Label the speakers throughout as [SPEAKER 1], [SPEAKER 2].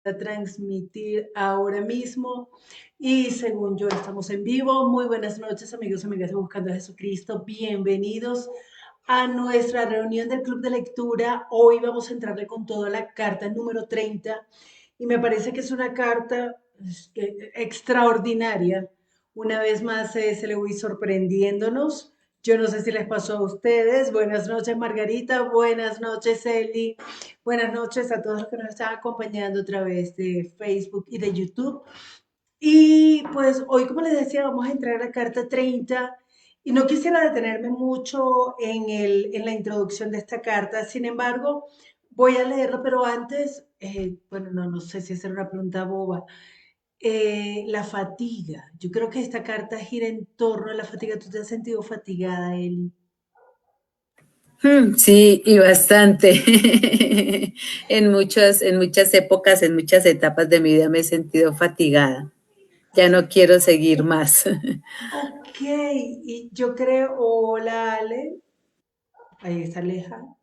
[SPEAKER 1] a transmitir ahora mismo y según yo estamos en vivo. Muy buenas noches amigos y amigas de Buscando a Jesucristo. Bienvenidos a nuestra reunión del Club de Lectura. Hoy vamos a entrarle con toda la carta número 30 y me parece que es una carta extraordinaria. Una vez más se le voy sorprendiéndonos. Yo no sé si les pasó a ustedes. Buenas noches Margarita, buenas noches Eli. Buenas noches a todos los que nos están acompañando a través de Facebook y de YouTube. Y pues hoy, como les decía, vamos a entrar a la carta 30 y no quisiera detenerme mucho en la introducción de esta carta. Sin embargo, voy a leerlo, pero antes, bueno, no sé si hacer una pregunta boba. La fatiga. Yo creo que esta carta gira en torno a la fatiga. ¿Tú te has sentido fatigada, Eli?
[SPEAKER 2] Sí, y bastante. En muchas épocas, en muchas etapas de mi vida me he sentido fatigada. Ya no quiero seguir más.
[SPEAKER 1] Ok, y yo creo, hola Ale, ahí está Alejandra.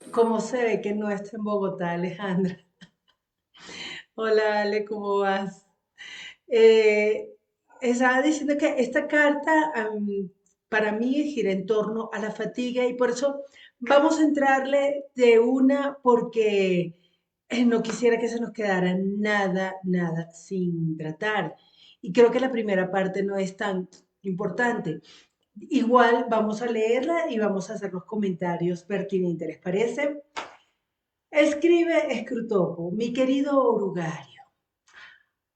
[SPEAKER 1] ¿Cómo se ve que no está en Bogotá, Alejandra? Hola Ale, ¿cómo vas? Eh, Estaba diciendo que esta carta para mí gira en torno a la fatiga y por eso vamos a entrarle de una porque no quisiera que se nos quedara nada sin tratar. Y creo que la primera parte no es tan importante. Igual vamos a leerla y vamos a hacer los comentarios pertinentes, ¿les parece? Escribe Escrutopo, mi querido orugario.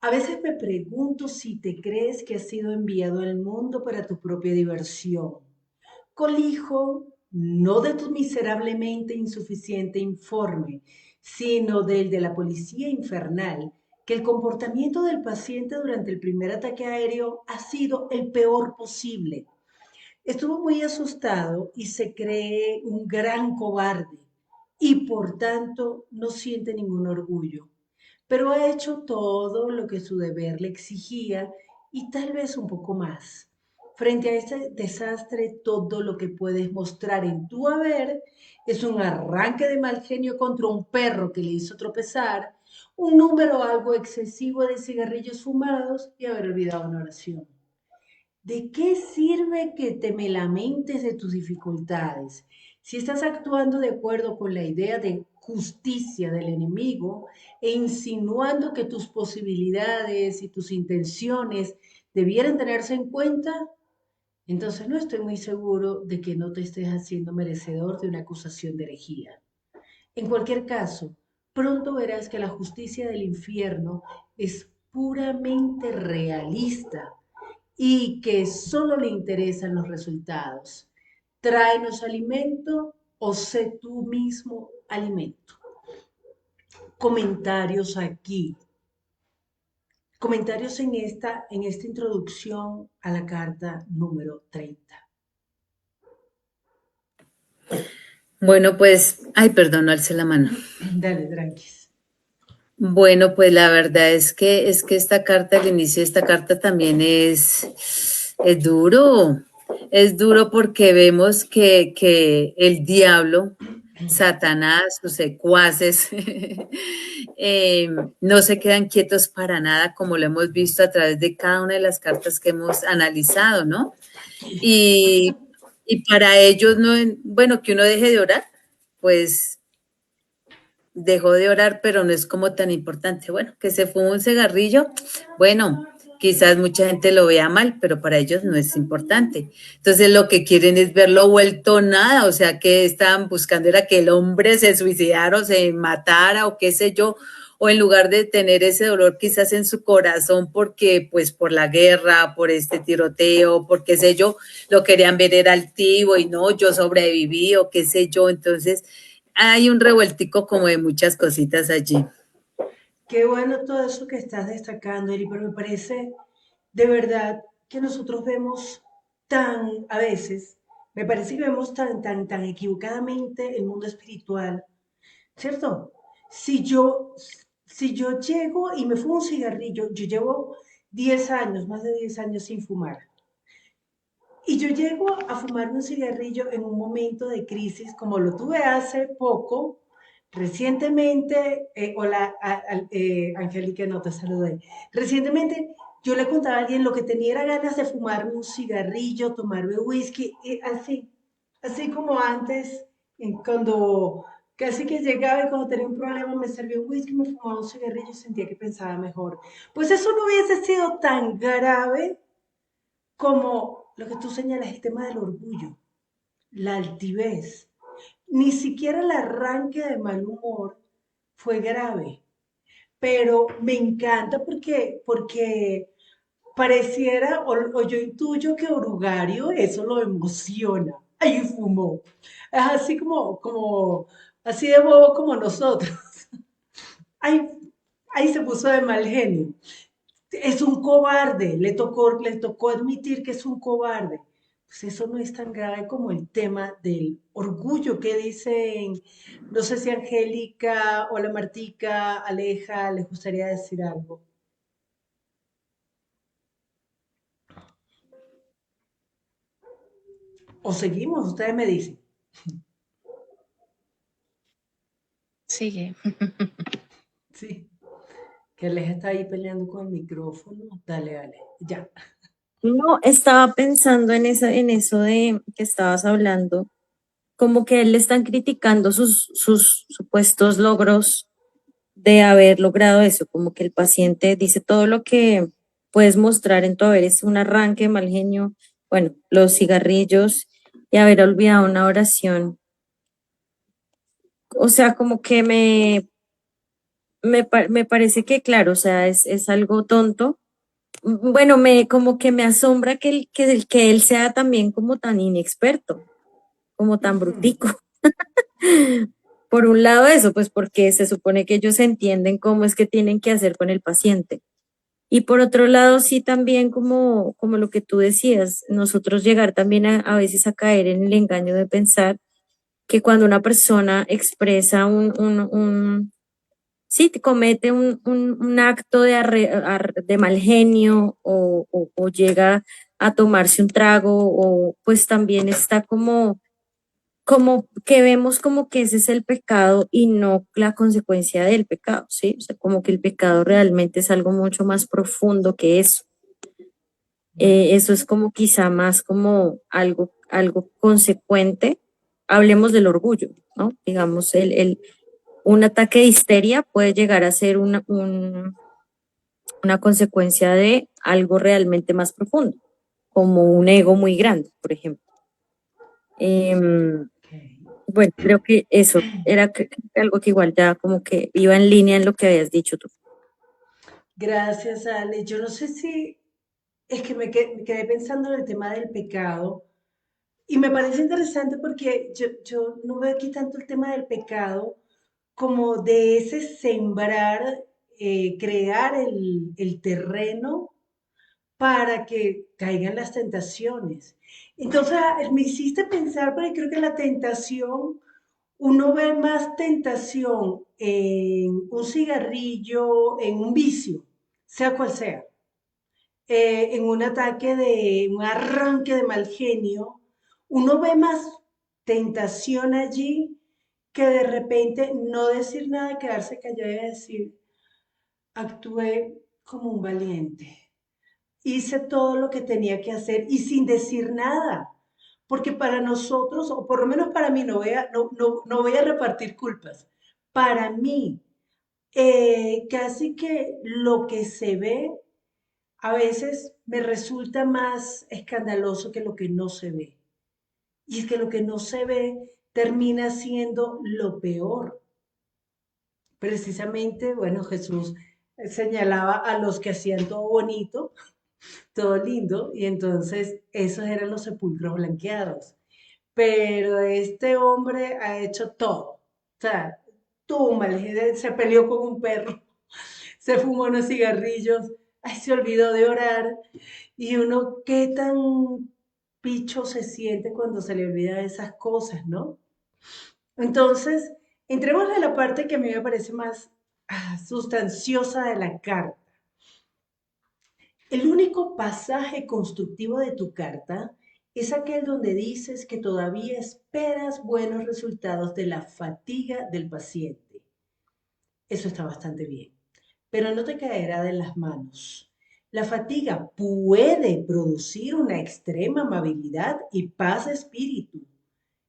[SPEAKER 1] A veces me pregunto si te crees que has sido enviado al mundo para tu propia diversión. Colijo no de tu miserablemente insuficiente informe, sino del de la policía infernal, que el comportamiento del paciente durante el primer ataque aéreo ha sido el peor posible. Estuvo muy asustado y se cree un gran cobarde y por tanto no siente ningún orgullo, pero ha hecho todo lo que su deber le exigía y tal vez un poco más. Frente a este desastre, todo lo que puedes mostrar en tu haber es un arranque de mal genio contra un perro que le hizo tropezar, un número algo excesivo de cigarrillos fumados y haber olvidado una oración. ¿De qué sirve que te me lamentes de tus dificultades? Si estás actuando de acuerdo con la idea de justicia del enemigo e insinuando que tus posibilidades y tus intenciones debieran tenerse en cuenta, entonces no estoy muy seguro de que no te estés haciendo merecedor de una acusación de herejía. En cualquier caso, pronto verás que la justicia del infierno es puramente realista y que solo le interesan los resultados. Tráenos alimento o sé tú mismo alimento. Comentarios aquí. Comentarios en esta introducción a la carta número 30.
[SPEAKER 2] Bueno, pues, ay, perdón, no alcé la mano.
[SPEAKER 1] Dale, tranquis.
[SPEAKER 2] Bueno, pues la verdad es que esta carta, el inicio de esta carta también es duro. Es duro porque vemos que el diablo, Satanás, sus secuaces, eh, no se quedan quietos para nada, como lo hemos visto a través de cada una de las cartas que hemos analizado, ¿no? Y, y para ellos, no, bueno, que uno deje de orar, pues dejó de orar, pero no es como tan importante. Bueno, que se fumó un cigarrillo, bueno, quizás mucha gente lo vea mal, pero para ellos no es importante. Entonces lo que quieren es verlo vuelto nada, o sea, que estaban buscando era que el hombre se suicidara o se matara o qué sé yo, o en lugar de tener ese dolor quizás en su corazón porque pues por la guerra, por este tiroteo, por qué sé yo, lo querían ver era altivo y no, yo sobreviví o qué sé yo, entonces hay un revueltico como de muchas cositas allí.
[SPEAKER 1] Qué bueno todo eso que estás destacando, Eri, pero me parece de verdad que nosotros vemos a veces, me parece que vemos tan equivocadamente el mundo espiritual, ¿cierto? Si yo, si yo llego y me fumo un cigarrillo, yo llevo 10 años, más de 10 años sin fumar, y yo llego a fumar un cigarrillo en un momento de crisis, como lo tuve hace poco, Recientemente, hola, Angélica, no te saludé. Recientemente yo le contaba a alguien lo que tenía era ganas de fumarme un cigarrillo, tomarme whisky, así como antes, cuando casi que llegaba y cuando tenía un problema me servía un whisky, me fumaba un cigarrillo y sentía que pensaba mejor. Pues eso no hubiese sido tan grave como lo que tú señalas, el tema del orgullo, la altivez. Ni siquiera el arranque de mal humor fue grave, pero me encanta porque pareciera, o yo intuyo que Orugario eso lo emociona. Ahí fumó. Es así así de bobo como nosotros. Ahí, ahí se puso de mal genio. Es un cobarde, le tocó admitir que es un cobarde. Pues eso no es tan grave como el tema del orgullo que dicen, no sé si Angélica, hola Martica, Aleja, les gustaría decir algo. O seguimos, ustedes me dicen.
[SPEAKER 3] Sigue.
[SPEAKER 1] Sí, que Aleja está ahí peleando con el micrófono. Dale, dale, ya.
[SPEAKER 4] No, estaba pensando en eso de que estabas hablando, como que a él le están criticando sus supuestos logros de haber logrado eso, como que el paciente dice todo lo que puedes mostrar en tu haber es un arranque de mal genio, bueno, los cigarrillos y haber olvidado una oración. O sea, como que me parece que, claro, o sea, es algo tonto. Bueno, como que me asombra que él sea también como tan inexperto, como tan
[SPEAKER 1] Ujú.
[SPEAKER 4] brutico. Por un lado eso, pues porque se supone que ellos entienden cómo es que tienen que hacer con el paciente. Y por otro lado, sí también como lo que tú decías, nosotros llegar también a veces a caer en el engaño de pensar que cuando una persona expresa sí, comete un acto de mal genio o llega a tomarse un trago o pues también está como que vemos como que ese es el pecado y no la consecuencia del pecado, ¿sí? O sea, como que el pecado realmente es algo mucho más profundo que eso. Eso es como quizá más como algo consecuente. Hablemos del orgullo, ¿no? Digamos, un ataque de histeria puede llegar a ser una consecuencia de algo realmente más profundo, como un ego muy grande, por ejemplo. Em,
[SPEAKER 1] Ok.
[SPEAKER 4] bueno, creo que eso era algo que igual ya como que iba en línea en lo que habías dicho tú.
[SPEAKER 1] Gracias, Ale. Yo no sé si es que me quedé pensando en el tema del pecado y me parece interesante porque yo no veo aquí tanto el tema del pecado como de ese sembrar, crear el terreno para que caigan las tentaciones. Entonces, me hiciste pensar, porque creo que la tentación, uno ve más tentación en un cigarrillo, en un vicio, sea cual sea, en un ataque un arranque de mal genio, uno ve más tentación allí que de repente no decir nada, quedarse callado y decir, actué como un valiente, hice todo lo que tenía que hacer y sin decir nada. Porque para nosotros, o por lo menos para mí, no voy a repartir culpas. Para mí, casi que lo que se ve a veces me resulta más escandaloso que lo que no se ve. Y es que lo que no se ve termina siendo lo peor. Precisamente, bueno, Jesús señalaba a los que hacían todo bonito, todo lindo, y entonces esos eran los sepulcros blanqueados. Pero este hombre ha hecho todo. O sea, se peleó con un perro, se fumó unos cigarrillos, ay, se olvidó de orar. Y uno, qué tan picho se siente cuando se le olvida de esas cosas, ¿no? Entonces, entremos a la parte que a mí me parece más sustanciosa de la carta. El único pasaje constructivo de tu carta Es aquel donde dices que todavía esperas buenos resultados de la fatiga del paciente. Eso está bastante bien, pero no te caerá de las manos. La fatiga puede producir una extrema amabilidad y paz de espíritu,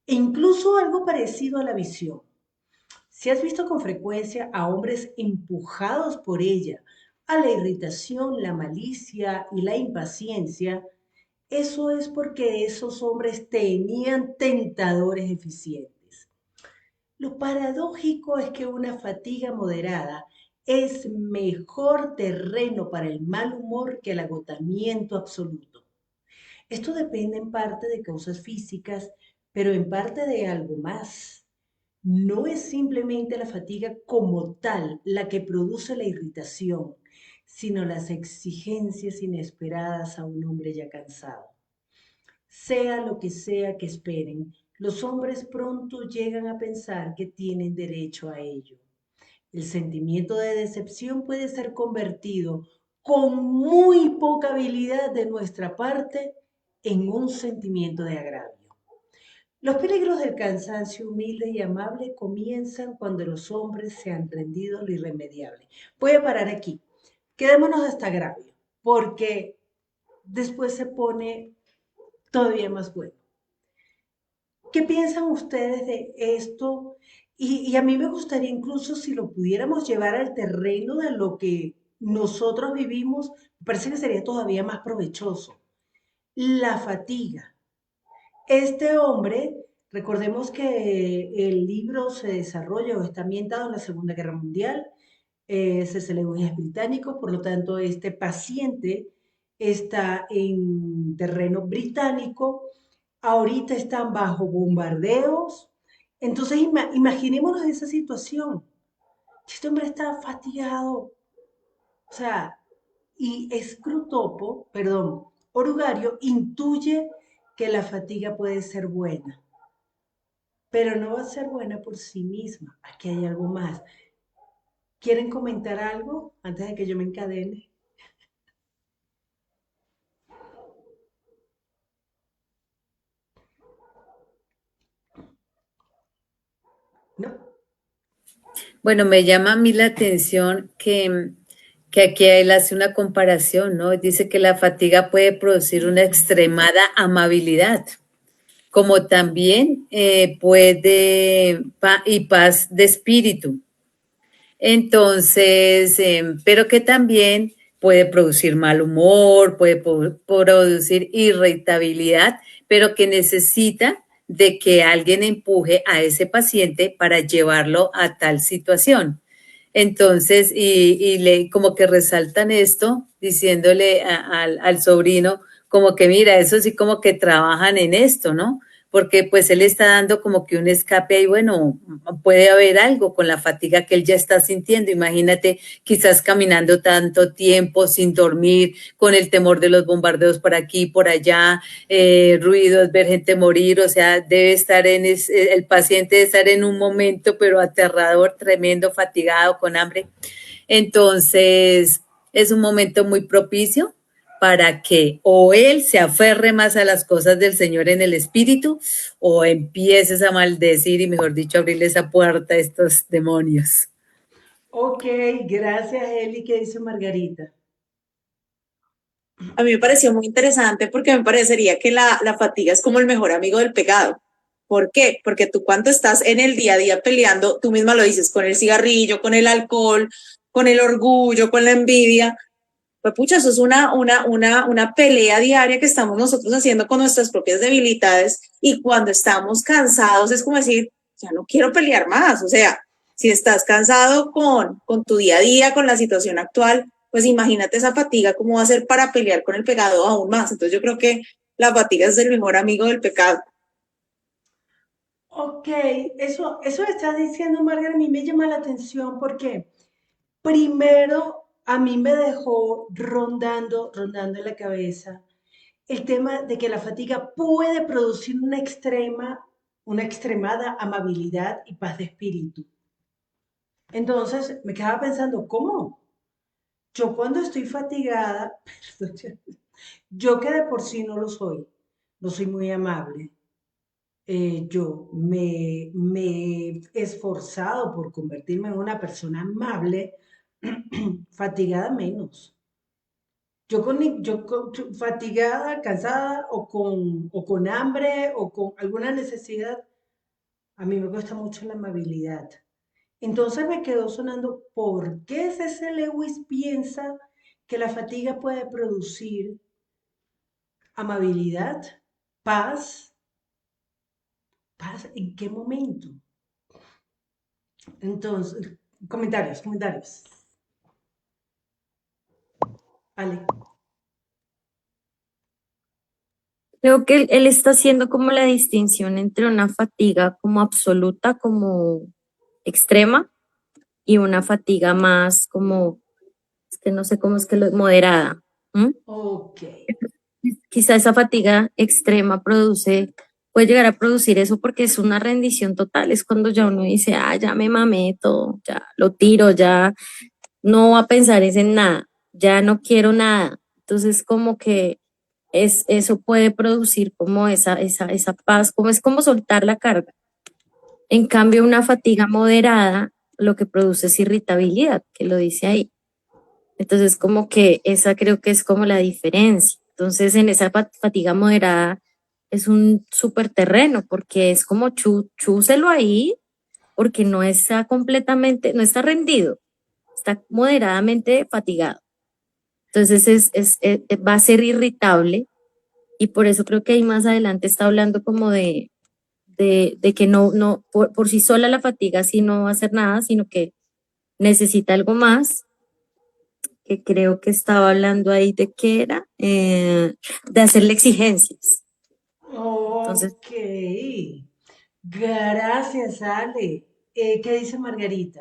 [SPEAKER 1] e incluso algo parecido a la visión. Si has visto con frecuencia a hombres empujados por ella, a la irritación, la malicia y la impaciencia, eso es porque esos hombres tenían tentadores eficientes. Lo paradójico es que una fatiga moderada es mejor terreno para el mal humor que el agotamiento absoluto. Esto depende en parte de causas físicas, pero en parte de algo más. No es simplemente la fatiga como tal la que produce la irritación, sino las exigencias inesperadas a un hombre ya cansado. Sea lo que sea que esperen, los hombres pronto llegan a pensar que tienen derecho a ello. El sentimiento de decepción puede ser convertido con muy poca habilidad de nuestra parte en un sentimiento de agravio. Los peligros del cansancio humilde y amable comienzan cuando los hombres se han rendido a lo irremediable. Voy a parar aquí. Quedémonos hasta agravio, porque después se pone todavía más bueno. ¿Qué piensan ustedes de esto? Y a mí me gustaría incluso si lo pudiéramos llevar al terreno de lo que nosotros vivimos, me parece que sería todavía más provechoso. La fatiga. Este hombre, recordemos que el libro se desarrolla o está ambientado en la Segunda Guerra Mundial, Cecilio es británico, por lo tanto, este paciente está en terreno británico, ahorita están bajo bombardeos, entonces imaginémonos esa situación. Este hombre está fatigado, o sea, y Scrutopo, perdón, Orugario intuye que la fatiga puede ser buena, pero no va a ser buena por sí misma. Aquí hay algo más. ¿Quieren comentar algo antes de que yo me encadene? ¿No?
[SPEAKER 2] Bueno, me llama a mí la atención que aquí él hace una comparación, ¿no? Dice que la fatiga puede producir una extremada amabilidad, como también y paz de espíritu. Entonces, pero que también puede producir mal humor, producir irritabilidad, pero que necesita de que alguien empuje a ese paciente para llevarlo a tal situación. Entonces, como que resaltan esto, diciéndole al sobrino, como que mira, eso sí como que trabajan en esto, ¿no? Porque pues él está dando como que un escape y bueno, puede haber algo con la fatiga que él ya está sintiendo. Imagínate, quizás caminando tanto tiempo sin dormir, con el temor de los bombardeos por aquí, por allá, ruidos, ver gente morir, o sea, debe estar el paciente debe estar en un momento, pero aterrador, tremendo, fatigado, con hambre. Entonces, es un momento muy propicio para que o él se aferre más a las cosas del Señor en el espíritu o empieces a maldecir y, mejor dicho, abrirle esa puerta a estos demonios.
[SPEAKER 1] Ok, gracias Eli. ¿Qué dice Margarita?
[SPEAKER 5] A mí me pareció muy interesante porque me parecería que la fatiga es como el mejor amigo del pecado. ¿Por qué? Porque tú cuando estás en el día a día peleando, tú misma lo dices, con el cigarrillo, con el alcohol, con el orgullo, con la envidia, pues pucha, eso es una pelea diaria que estamos nosotros haciendo con nuestras propias debilidades y cuando estamos cansados es como decir, ya no quiero pelear más, o sea, si estás cansado con tu día a día, con la situación actual, pues imagínate esa fatiga, cómo va a ser para pelear con el pecado aún más. Entonces yo creo que la fatiga es el mejor amigo del pecado.
[SPEAKER 1] Ok, eso está diciendo Margarita, a mí me llama la atención porque primero a mí me dejó rondando en la cabeza el tema de que la fatiga puede producir una extremada amabilidad y paz de espíritu. Entonces me quedaba pensando, ¿cómo? Yo cuando estoy fatigada, yo que de por sí no lo soy, no soy muy amable. Yo me he esforzado por convertirme en una persona amable, fatigada menos. Fatigada, cansada o con hambre o con alguna necesidad, a mí me cuesta mucho la amabilidad. Entonces me quedó sonando, ¿por qué C.S. Lewis piensa que la fatiga puede producir amabilidad, paz? ¿Paz en qué momento? Entonces, comentarios. Ale.
[SPEAKER 4] Creo que él está haciendo como la distinción entre una fatiga como absoluta, como extrema, y una fatiga más como, es que no sé cómo es que lo, moderada. ¿M?
[SPEAKER 1] Ok.
[SPEAKER 4] Quizá esa fatiga extrema puede llegar a producir eso porque es una rendición total, es cuando ya uno dice, ah, ya me mamé todo, ya lo tiro, ya no va a pensar es en nada, ya no quiero nada. Entonces como que eso puede producir como esa paz, como es como soltar la carga. En cambio, una fatiga moderada lo que produce es irritabilidad, que lo dice ahí. Entonces, como que esa creo que es como la diferencia. Entonces, en esa fatiga moderada es un súper terreno, porque es como chúselo ahí, porque no está completamente, no está rendido, está moderadamente fatigado. Entonces, va a ser irritable y por eso creo que ahí más adelante está hablando como de que no, por sí sola la fatiga sí no va a hacer nada, sino que necesita algo más, que creo que estaba hablando ahí de qué era, de hacerle exigencias. Entonces,
[SPEAKER 1] Ok. Gracias, Ale. ¿Qué dice Margarita?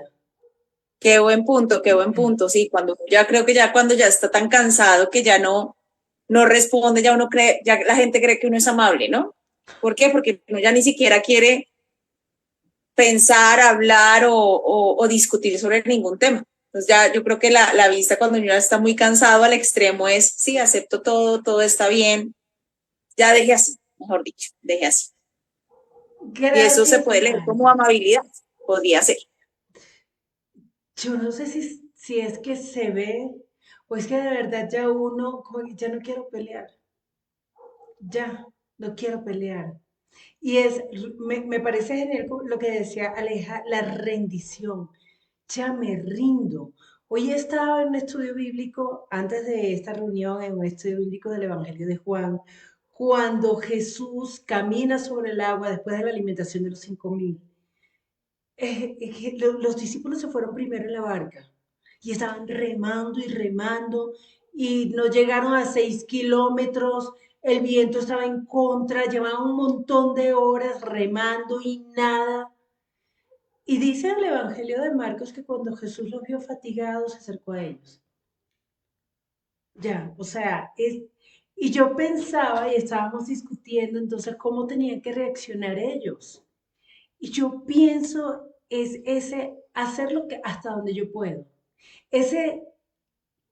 [SPEAKER 5] Qué buen punto, qué buen punto. Sí, cuando ya creo que ya cuando ya está tan cansado que ya no responde, ya uno cree, ya la gente cree que uno es amable, ¿no? ¿Por qué? Porque uno ya ni siquiera quiere pensar, hablar o discutir sobre ningún tema. Entonces ya yo creo que la vista cuando uno ya está muy cansado al extremo es, sí, acepto todo, todo está bien, ya deje así, mejor dicho, deje así. Y eso se
[SPEAKER 1] Gracias,
[SPEAKER 5] puede leer como
[SPEAKER 1] Ale.
[SPEAKER 5] amabilidad, podría ser.
[SPEAKER 1] Yo no sé si es que se ve o es que de verdad ya uno, como que ya no quiero pelear. Ya, no quiero pelear. Y me parece genial lo que decía Aleja, la rendición. Ya me rindo. Hoy estaba en un estudio bíblico, antes de esta reunión, en un estudio bíblico del Evangelio de Juan, cuando Jesús camina sobre el agua después de la alimentación de los 5.000. Los discípulos se fueron primero en la barca y estaban remando y remando y no llegaron a 6 kilómetros, el viento estaba en contra, llevaban un montón de horas remando y nada. Y dice el Evangelio de Marcos que cuando Jesús los vio fatigados se acercó a ellos. Ya, o sea, y yo pensaba y estábamos discutiendo entonces cómo tenían que reaccionar ellos. Y yo pienso es ese hacer lo que hasta donde yo puedo. Ese,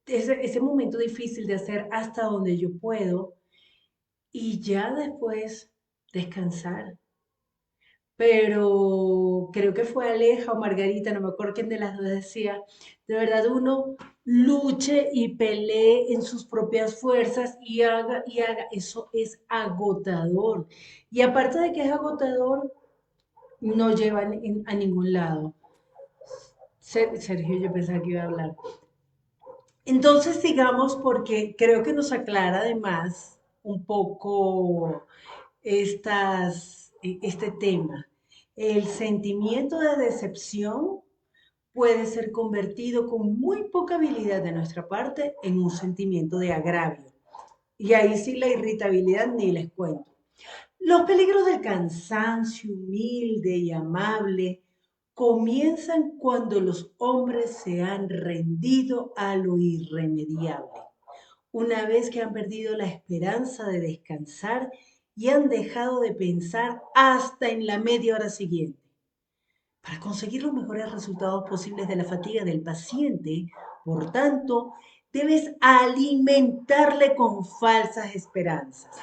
[SPEAKER 1] ese momento difícil de hacer hasta donde yo puedo y ya después descansar. Pero creo que fue Aleja o Margarita, no me acuerdo quién de las dos decía, de verdad uno luche y pelee en sus propias fuerzas y haga, eso es agotador. Y aparte de que es agotador, no lleva a ningún lado. Sergio, yo pensaba que iba a hablar. Entonces sigamos porque creo que nos aclara además un poco este tema. El sentimiento de decepción puede ser convertido con muy poca habilidad de nuestra parte en un sentimiento de agravio. Y ahí sí la irritabilidad ni les cuento. Los peligros del cansancio humilde y amable comienzan cuando los hombres se han rendido a lo irremediable, una vez que han perdido la esperanza de descansar y han dejado de pensar hasta en la media hora siguiente. Para conseguir los mejores resultados posibles de la fatiga del paciente, por tanto, debes alimentarle con falsas esperanzas.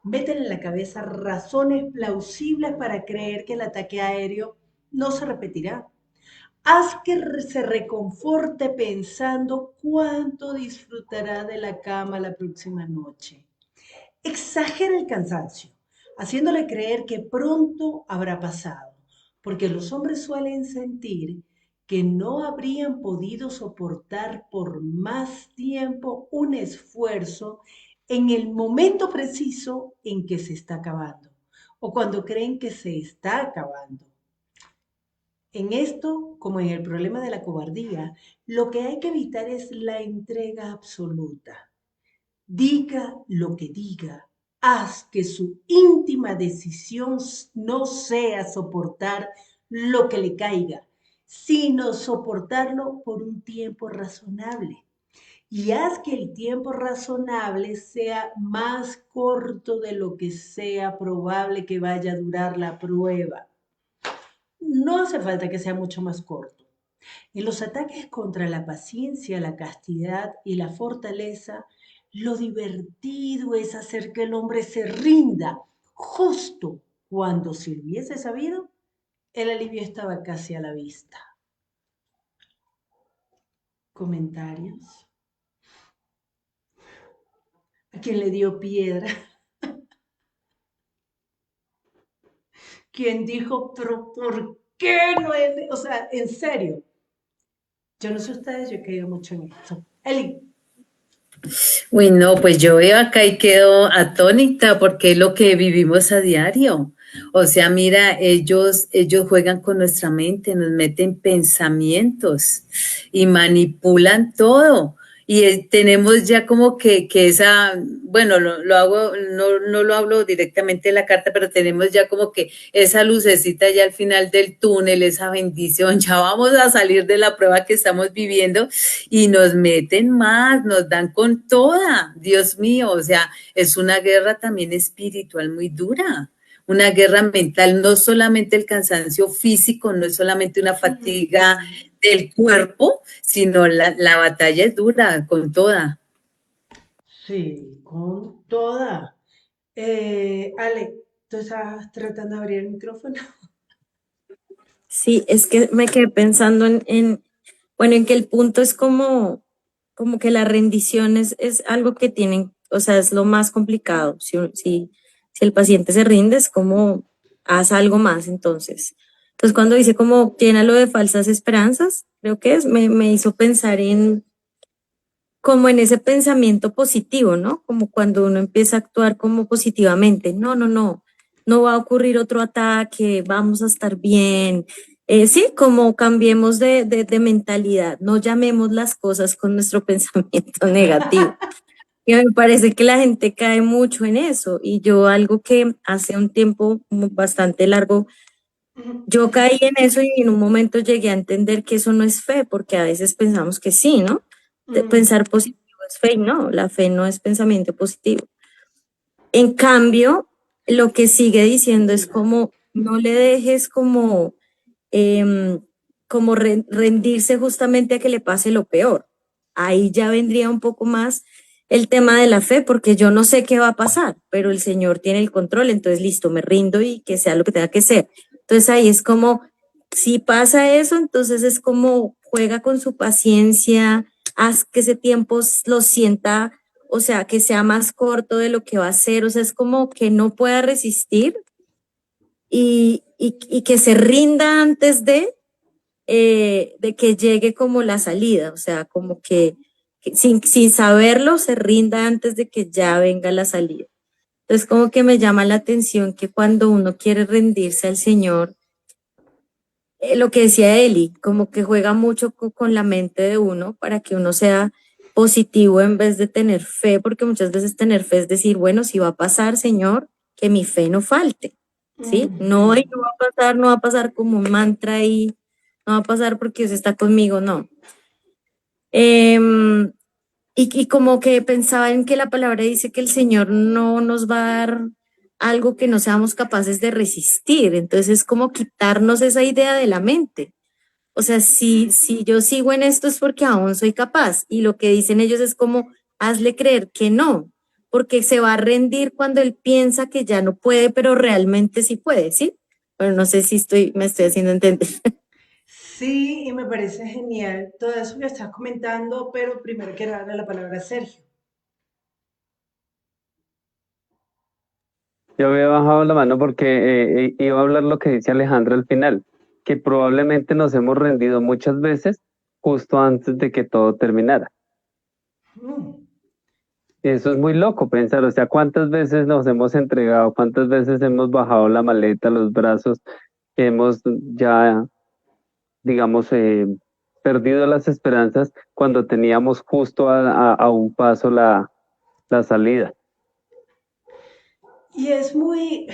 [SPEAKER 1] Meten en la cabeza razones plausibles para creer que el ataque aéreo no se repetirá. Haz que se reconforte pensando cuánto disfrutará de la cama la próxima noche. Exagera el cansancio, haciéndole creer que pronto habrá pasado, porque los hombres suelen sentir que no habrían podido soportar por más tiempo un esfuerzo en el momento preciso en que se está acabando o cuando creen que se está acabando. En esto, como en el problema de la cobardía, lo que hay que evitar es la entrega absoluta. Diga lo que diga, haz que su íntima decisión no sea soportar lo que le caiga, sino soportarlo por un tiempo razonable. Y haz que el tiempo razonable sea más corto de lo que sea probable que vaya a durar la prueba. No hace falta que sea mucho más corto. En los ataques contra la paciencia, la castidad y la fortaleza, lo divertido es hacer que el hombre se rinda justo cuando, si lo hubiese sabido, el alivio estaba casi a la vista. ¿Comentarios? ¿A quién le dio piedra? ¿Quién dijo, pero por qué no es? O sea, en serio. Yo no sé ustedes, yo he caído mucho en esto. Eli.
[SPEAKER 2] Uy, no, pues yo veo acá y quedo atónita porque es lo que vivimos a diario. O sea, mira, ellos juegan con nuestra mente, nos meten pensamientos y manipulan todo. Y tenemos ya como que esa, bueno, lo hago, no lo hablo directamente en la carta, pero tenemos ya como que esa lucecita ya al final del túnel, esa bendición, ya vamos a salir de la prueba que estamos viviendo y nos meten más, nos dan con toda, Dios mío, o sea, es una guerra también espiritual muy dura, una guerra mental, no solamente el cansancio físico, no es solamente una fatiga del cuerpo, sino la batalla es dura, con toda.
[SPEAKER 1] Sí, con toda. Ale, ¿tú estás tratando de abrir el micrófono?
[SPEAKER 4] Sí, es que me quedé pensando bueno, en que el punto es como que la rendición es algo que tienen, o sea, es lo más complicado. Si el paciente se rinde, es como haz algo más, entonces. Entonces, cuando dice como llénalo de falsas esperanzas, creo que me hizo pensar como en ese pensamiento positivo, ¿no? Como cuando uno empieza a actuar como positivamente. No va a ocurrir otro ataque, vamos a estar bien. Sí, como cambiemos de mentalidad, no llamemos las cosas con nuestro pensamiento negativo. Y me parece que la gente cae mucho en eso. Y yo algo que hace un tiempo bastante largo, yo caí en eso y en un momento llegué a entender que eso no es fe, porque a veces pensamos que sí, ¿no? Pensar positivo es fe, y no, la fe no es pensamiento positivo. En cambio, lo que sigue diciendo es como no le dejes em, como rendirse justamente a que le pase lo peor. Ahí ya vendría un poco más el tema de la fe, porque yo no sé qué va a pasar, pero el Señor tiene el control, entonces listo, me rindo y que sea lo que tenga que ser. Entonces ahí es como, si pasa eso, entonces es como juega con su paciencia, haz que ese tiempo lo sienta, o sea, que sea más corto de lo que va a ser, o sea, es como que no pueda resistir y que se rinda antes de que llegue como la salida, o sea, como que sin saberlo se rinda antes de que ya venga la salida. Entonces, como que me llama la atención que cuando uno quiere rendirse al Señor, lo que decía Eli, como que juega mucho con la mente de uno para que uno sea positivo en vez de tener fe, porque muchas veces tener fe es decir, bueno, si va a pasar, Señor, que mi fe no falte, ¿sí? No, y no va a pasar como un mantra y no va a pasar porque Dios está conmigo, no. Y como que pensaba en que la palabra dice que el Señor no nos va a dar algo que no seamos capaces de resistir, entonces es como quitarnos esa idea de la mente. O sea, si yo sigo en esto es porque aún soy capaz. Y lo que dicen ellos es como, hazle creer que no, porque se va a rendir cuando él piensa que ya no puede, pero realmente sí puede, ¿sí? Bueno, no sé si me estoy haciendo entender.
[SPEAKER 1] Sí, y me parece genial todo eso que estás comentando, pero primero quiero darle la palabra a Sergio.
[SPEAKER 6] Yo había bajado la mano porque iba a hablar lo que dice Alejandra al final, que probablemente nos hemos rendido muchas veces justo antes de que todo terminara.
[SPEAKER 1] Mm.
[SPEAKER 6] Eso es muy loco pensar, o sea, cuántas veces nos hemos entregado, cuántas veces hemos bajado la maleta, los brazos, hemos ya, digamos, perdido las esperanzas cuando teníamos justo a un paso la salida.
[SPEAKER 1] Y es muy,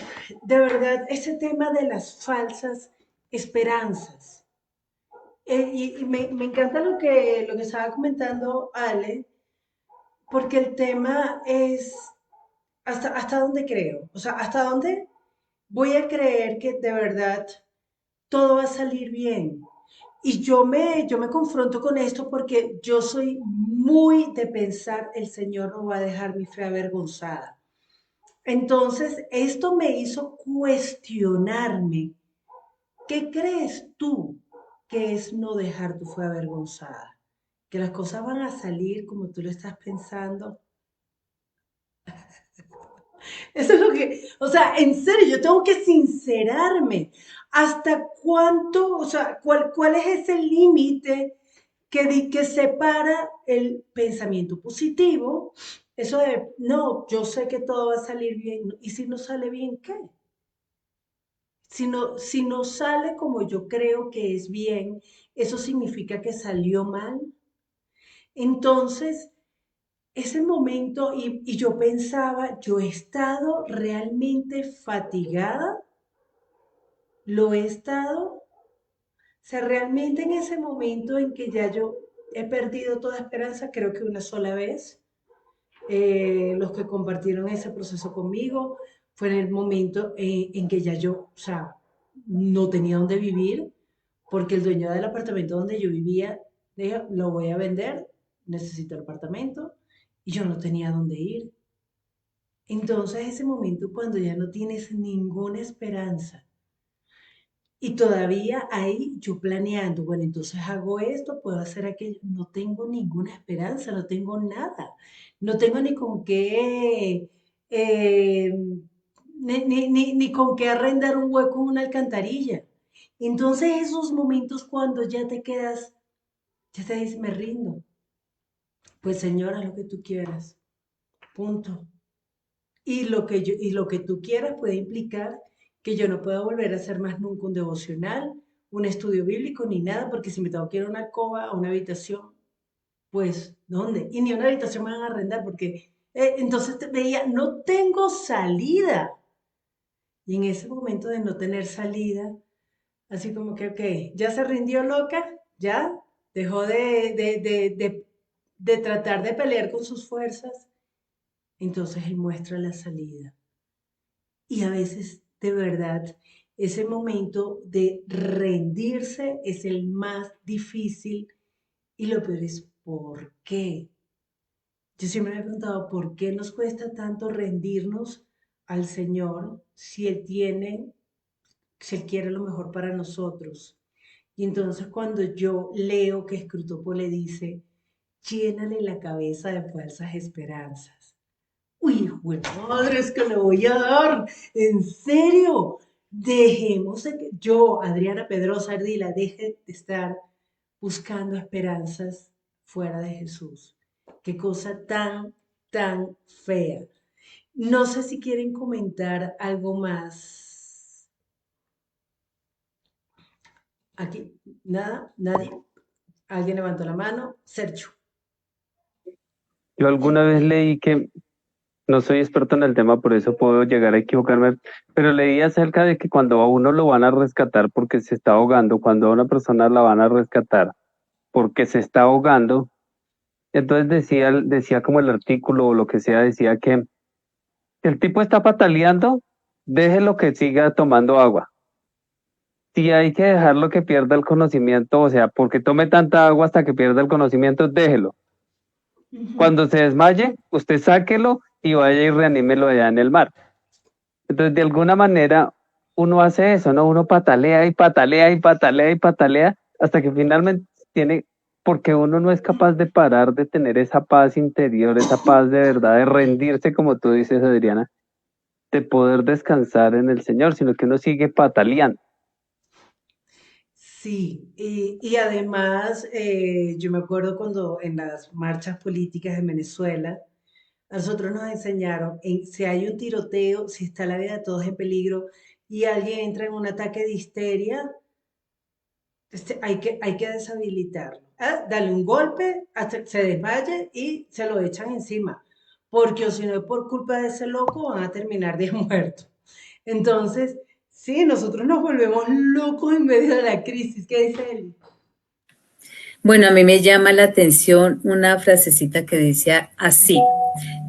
[SPEAKER 1] de verdad, ese tema de las falsas esperanzas. Y me encanta lo que estaba comentando Ale, porque el tema es hasta dónde creo, o sea, hasta dónde voy a creer que de verdad todo va a salir bien. Y yo me confronto con esto porque yo soy muy de pensar, el Señor no va a dejar mi fe avergonzada. Entonces, esto me hizo cuestionarme, ¿qué crees tú que es no dejar tu fe avergonzada? ¿Que las cosas van a salir como tú lo estás pensando? Eso es lo que, o sea, en serio, yo tengo que sincerarme. ¿Hasta cuánto, o sea, cuál es ese límite que separa el pensamiento positivo? Eso de, no, yo sé que todo va a salir bien. ¿Y si no sale bien, qué? Si no sale como yo creo que es bien, ¿eso significa que salió mal? Entonces, ese momento, y yo pensaba, yo he estado realmente fatigada, lo he estado, o sea, realmente en ese momento en que ya yo he perdido toda esperanza, creo que una sola vez, los que compartieron ese proceso conmigo, fue en el momento en que ya yo, o sea, no tenía dónde vivir, porque el dueño del apartamento donde yo vivía dijo, lo voy a vender, necesito el apartamento, y yo no tenía dónde ir. Entonces ese momento cuando ya no tienes ninguna esperanza y todavía ahí yo planeando, bueno, entonces hago esto, puedo hacer aquello, no tengo ninguna esperanza, no tengo nada, no tengo ni con qué, ni con qué arrendar un hueco en una alcantarilla. Entonces esos momentos cuando ya te quedas, ya te dices, me rindo, pues señora, lo que tú quieras, punto. Y lo que tú quieras puede implicar que yo no pueda volver a hacer más nunca un devocional, un estudio bíblico, ni nada, porque si me tengo que ir a una alcoba, a una habitación, pues, ¿dónde? Y ni una habitación me van a arrendar, porque entonces te veía, no tengo salida. Y en ese momento de no tener salida, así como que, ok, ya se rindió loca, ya dejó de tratar de pelear con sus fuerzas, entonces él muestra la salida. Y a veces, de verdad, ese momento de rendirse es el más difícil y lo peor es ¿por qué? Yo siempre me he preguntado por qué nos cuesta tanto rendirnos al Señor si Él quiere lo mejor para nosotros. Y entonces cuando yo leo que Scrutopo le dice, llénale la cabeza de falsas esperanzas. Uy, hijo de madre, es que le voy a dar. En serio, dejemos de que yo, Adriana Pedrosa Ardila, deje de estar buscando esperanzas fuera de Jesús. Qué cosa tan, tan fea. No sé si quieren comentar algo más. Aquí, nada, nadie. Alguien levantó la mano. Sergio.
[SPEAKER 6] Yo alguna vez leí que, no soy experto en el tema, por eso puedo llegar a equivocarme, pero leí acerca de que cuando a uno lo van a rescatar porque se está ahogando, cuando a una persona la van a rescatar porque se está ahogando, entonces decía como el artículo o lo que sea, decía que el tipo está pataleando, déjelo que siga tomando agua. Si hay que dejarlo que pierda el conocimiento, o sea, porque tome tanta agua hasta que pierda el conocimiento, déjelo.
[SPEAKER 1] Ujú.
[SPEAKER 6] Cuando se desmaye, usted sáquelo y vaya y reanímelo allá en el mar. Entonces, de alguna manera, uno hace eso, ¿no? Uno patalea y patalea y patalea y patalea hasta que finalmente tiene, porque uno no es capaz de parar de tener esa paz interior, esa paz de verdad, de rendirse, como tú dices, Adriana, de poder descansar en el Señor, sino que uno sigue pataleando.
[SPEAKER 1] Sí, y además yo me acuerdo cuando en las marchas políticas en Venezuela, a nosotros nos enseñaron, si hay un tiroteo, si está la vida de todos en peligro y alguien entra en un ataque de histeria, hay que deshabilitarlo. Dale un golpe hasta que se desmaye y se lo echan encima, porque o si no es por culpa de ese loco van a terminar de muertos. Entonces, sí, nosotros nos volvemos locos en medio de la crisis. ¿Qué dice él?
[SPEAKER 2] Bueno, a mí me llama la atención una frasecita que dice así: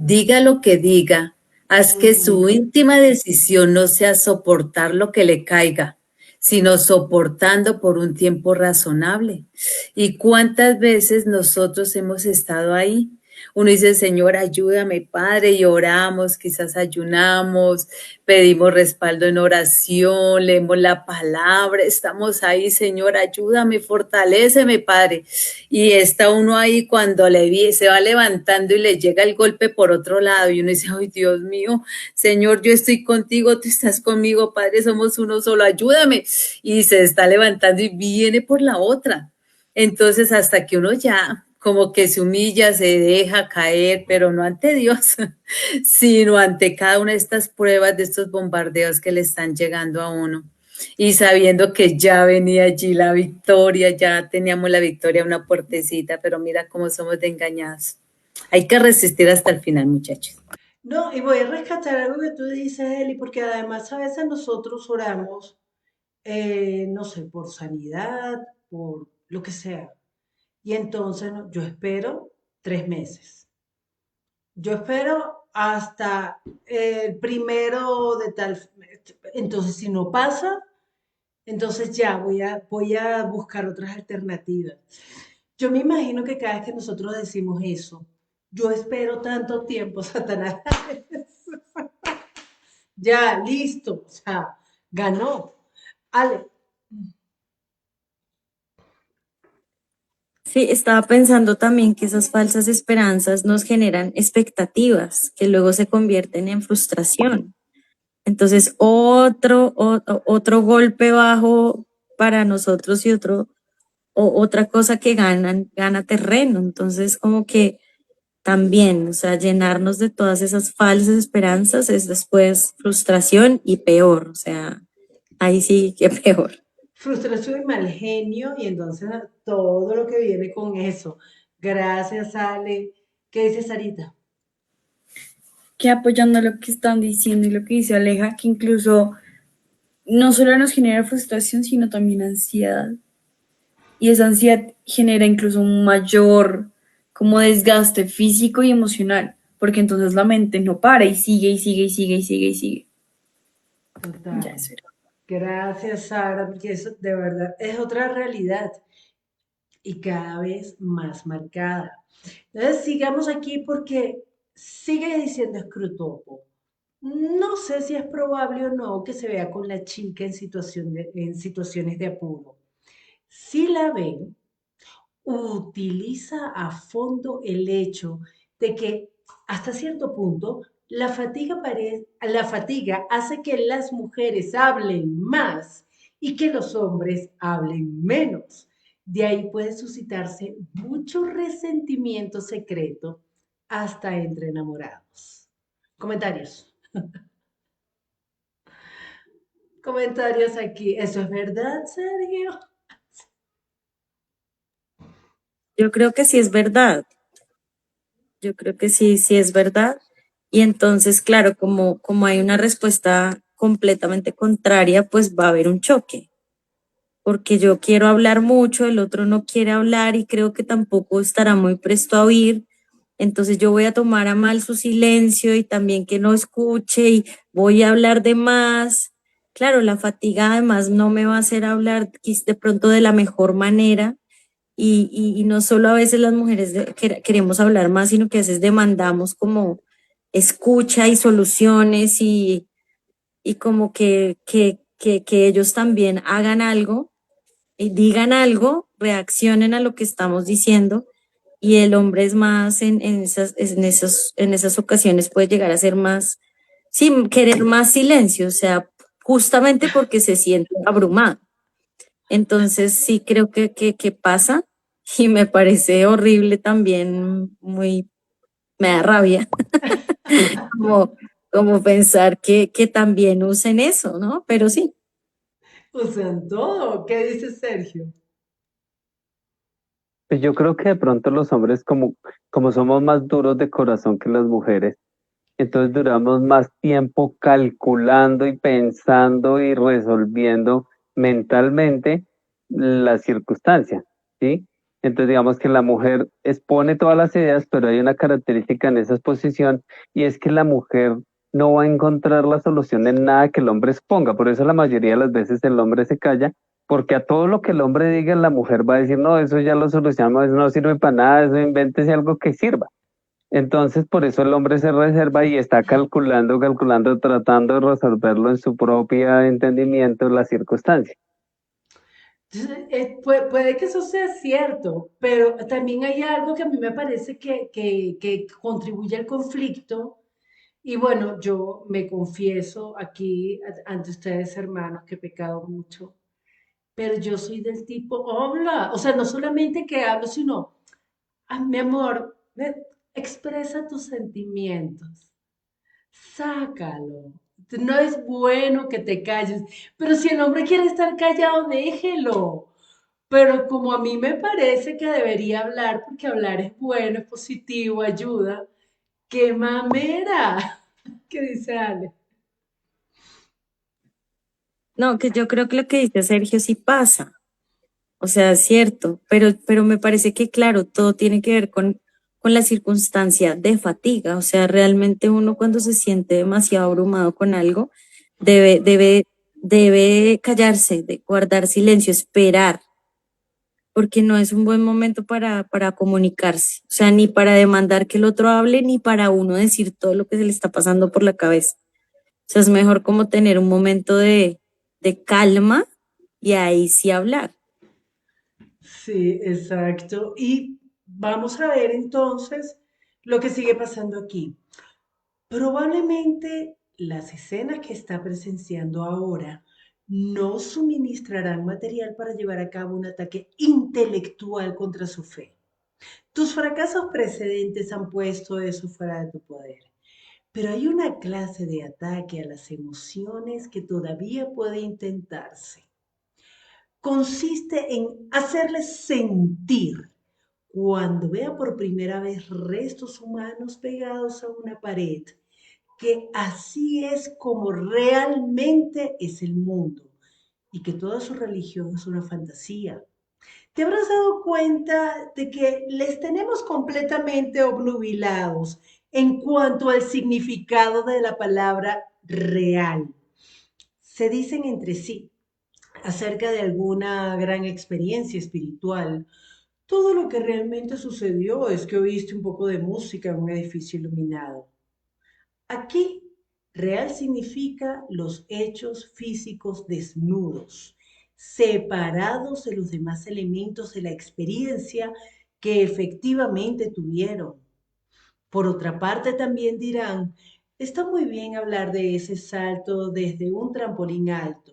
[SPEAKER 2] diga lo que diga, haz que su
[SPEAKER 1] Ujú.
[SPEAKER 2] íntima decisión no sea soportar lo que le caiga, sino soportando por un tiempo razonable. ¿Y cuántas veces nosotros hemos estado ahí? Uno dice, Señor, ayúdame, Padre, y oramos, quizás ayunamos, pedimos respaldo en oración, leemos la palabra, estamos ahí, Señor, ayúdame, fortaléceme, Padre. Y está uno ahí cuando se va levantando y le llega el golpe por otro lado y uno dice, ay, Dios mío, Señor, yo estoy contigo, tú estás conmigo, Padre, somos uno solo, ayúdame. Y se está levantando y viene por la otra. Entonces, hasta que uno ya como que se humilla, se deja caer, pero no ante Dios, sino ante cada una de estas pruebas, de estos bombardeos que le están llegando a uno. Y sabiendo que ya venía allí la victoria, ya teníamos la victoria a una puertecita, pero mira cómo somos de engañados. Hay que resistir hasta el final, muchachos.
[SPEAKER 1] No, y voy a rescatar algo que tú dices, Eli, porque además a veces nosotros oramos, no sé, por sanidad, por lo que sea. Y entonces yo espero 3 meses. Yo espero hasta el primero de tal. Entonces, si no pasa, entonces ya voy a buscar otras alternativas. Yo me imagino que cada vez que nosotros decimos eso, yo espero tanto tiempo, Satanás, ya, listo, o sea, ganó. Ale,
[SPEAKER 4] Sí, estaba pensando también que esas falsas esperanzas nos generan expectativas que luego se convierten en frustración. Entonces, otro golpe bajo para nosotros y otra cosa que gana terreno. Entonces, como que también, o sea, llenarnos de todas esas falsas esperanzas es después frustración y peor, o sea, ahí sí que peor.
[SPEAKER 1] frustración y mal genio, y entonces todo lo que viene con eso. Gracias, Ale. ¿Qué dice Sarita?
[SPEAKER 7] Que apoyando lo que están diciendo y lo que dice Aleja, que incluso no solo nos genera frustración, sino también ansiedad. Y esa ansiedad genera incluso un mayor como desgaste físico y emocional, porque entonces la mente no para y sigue y sigue y sigue y sigue y sigue. Ya
[SPEAKER 1] Total.
[SPEAKER 7] eso era.
[SPEAKER 1] Gracias, Sara, porque eso de verdad es otra realidad y cada vez más marcada. Entonces, sigamos aquí porque sigue diciendo Scrutopo. No sé si es probable o no que se vea con la chica en situaciones de apuro. Si la ven, utiliza a fondo el hecho de que hasta cierto punto la fatiga hace que las mujeres hablen más y que los hombres hablen menos. De ahí puede suscitarse mucho resentimiento secreto hasta entre enamorados. Comentarios. Comentarios aquí. ¿Eso es verdad, Sergio?
[SPEAKER 4] Yo creo que sí es verdad, yo creo que sí, sí es verdad. Y entonces, claro, como hay una respuesta completamente contraria, pues va a haber un choque, porque yo quiero hablar mucho, el otro no quiere hablar y creo que tampoco estará muy presto a oír. Entonces yo voy a tomar a mal su silencio y también que no escuche y voy a hablar de más. Claro, la fatiga además no me va a hacer hablar de pronto de la mejor manera y no solo a veces las mujeres queremos hablar más, sino que a veces demandamos como escucha y soluciones y como que ellos también hagan algo y digan algo, reaccionen a lo que estamos diciendo y el hombre es más en esas ocasiones puede llegar a ser más, sí, querer más silencio, o sea, justamente porque se siente abrumado. Entonces sí creo que pasa y me parece horrible también, muy, me da rabia, como, como pensar que también usen eso, ¿no? Pero sí.
[SPEAKER 1] Usan todo. ¿Qué dice Sergio?
[SPEAKER 6] Pues yo creo que de pronto los hombres como somos más duros de corazón que las mujeres, entonces duramos más tiempo calculando y pensando y resolviendo mentalmente las circunstancias, ¿sí? Entonces digamos que la mujer expone todas las ideas, pero hay una característica en esa exposición y es que la mujer no va a encontrar la solución en nada que el hombre exponga. Por eso la mayoría de las veces el hombre se calla, porque a todo lo que el hombre diga, la mujer va a decir, no, eso ya lo solucionamos, eso no sirve para nada, eso invéntese algo que sirva. Entonces, por eso el hombre se reserva y está calculando, tratando de resolverlo en su propio entendimiento, la circunstancia.
[SPEAKER 1] Entonces, puede que eso sea cierto, pero también hay algo que a mí me parece que contribuye al conflicto. Y bueno, yo me confieso aquí ante ustedes, hermanos, que he pecado mucho, pero yo soy del tipo, habla, o sea, no solamente que hablo, sino, mi amor, expresa tus sentimientos. Sácalo. No es bueno que te calles, pero si el hombre quiere estar callado, déjelo. Pero como a mí me parece que debería hablar, porque hablar es bueno, es positivo, ayuda, ¡qué mamera! ¿Qué dice Ale?
[SPEAKER 4] No, que yo creo que lo que dice Sergio sí pasa, o sea, es cierto, pero me parece que, claro, todo tiene que ver con la circunstancia de fatiga, o sea, realmente uno cuando se siente demasiado abrumado con algo, debe, debe, debe callarse, de guardar silencio, esperar, porque no es un buen momento para comunicarse, o sea, ni para demandar que el otro hable, ni para uno decir todo lo que se le está pasando por la cabeza. O sea, es mejor como tener un momento de calma y ahí sí hablar.
[SPEAKER 1] Sí, exacto. Y vamos a ver entonces lo que sigue pasando aquí. Probablemente las escenas que está presenciando ahora no suministrarán material para llevar a cabo un ataque intelectual contra su fe. Tus fracasos precedentes han puesto eso fuera de tu poder. Pero hay una clase de ataque a las emociones que todavía puede intentarse. Consiste en hacerles sentir cuando vea por primera vez restos humanos pegados a una pared, que así es como realmente es el mundo y que toda su religión es una fantasía. Te habrás dado cuenta de que les tenemos completamente obnubilados en cuanto al significado de la palabra real. Se dicen entre sí acerca de alguna gran experiencia espiritual. Todo lo que realmente sucedió es que oíste un poco de música en un edificio iluminado. Aquí, real significa los hechos físicos desnudos, separados de los demás elementos de la experiencia que efectivamente tuvieron. Por otra parte, también dirán, está muy bien hablar de ese salto desde un trampolín alto,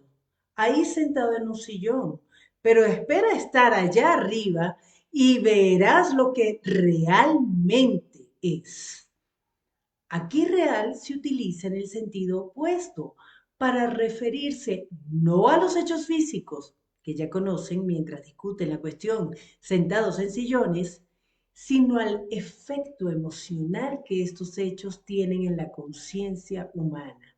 [SPEAKER 1] ahí sentado en un sillón, pero espera estar allá arriba y verás lo que realmente es. Aquí real se utiliza en el sentido opuesto para referirse no a los hechos físicos, que ya conocen mientras discuten la cuestión sentados en sillones, sino al efecto emocional que estos hechos tienen en la conciencia humana.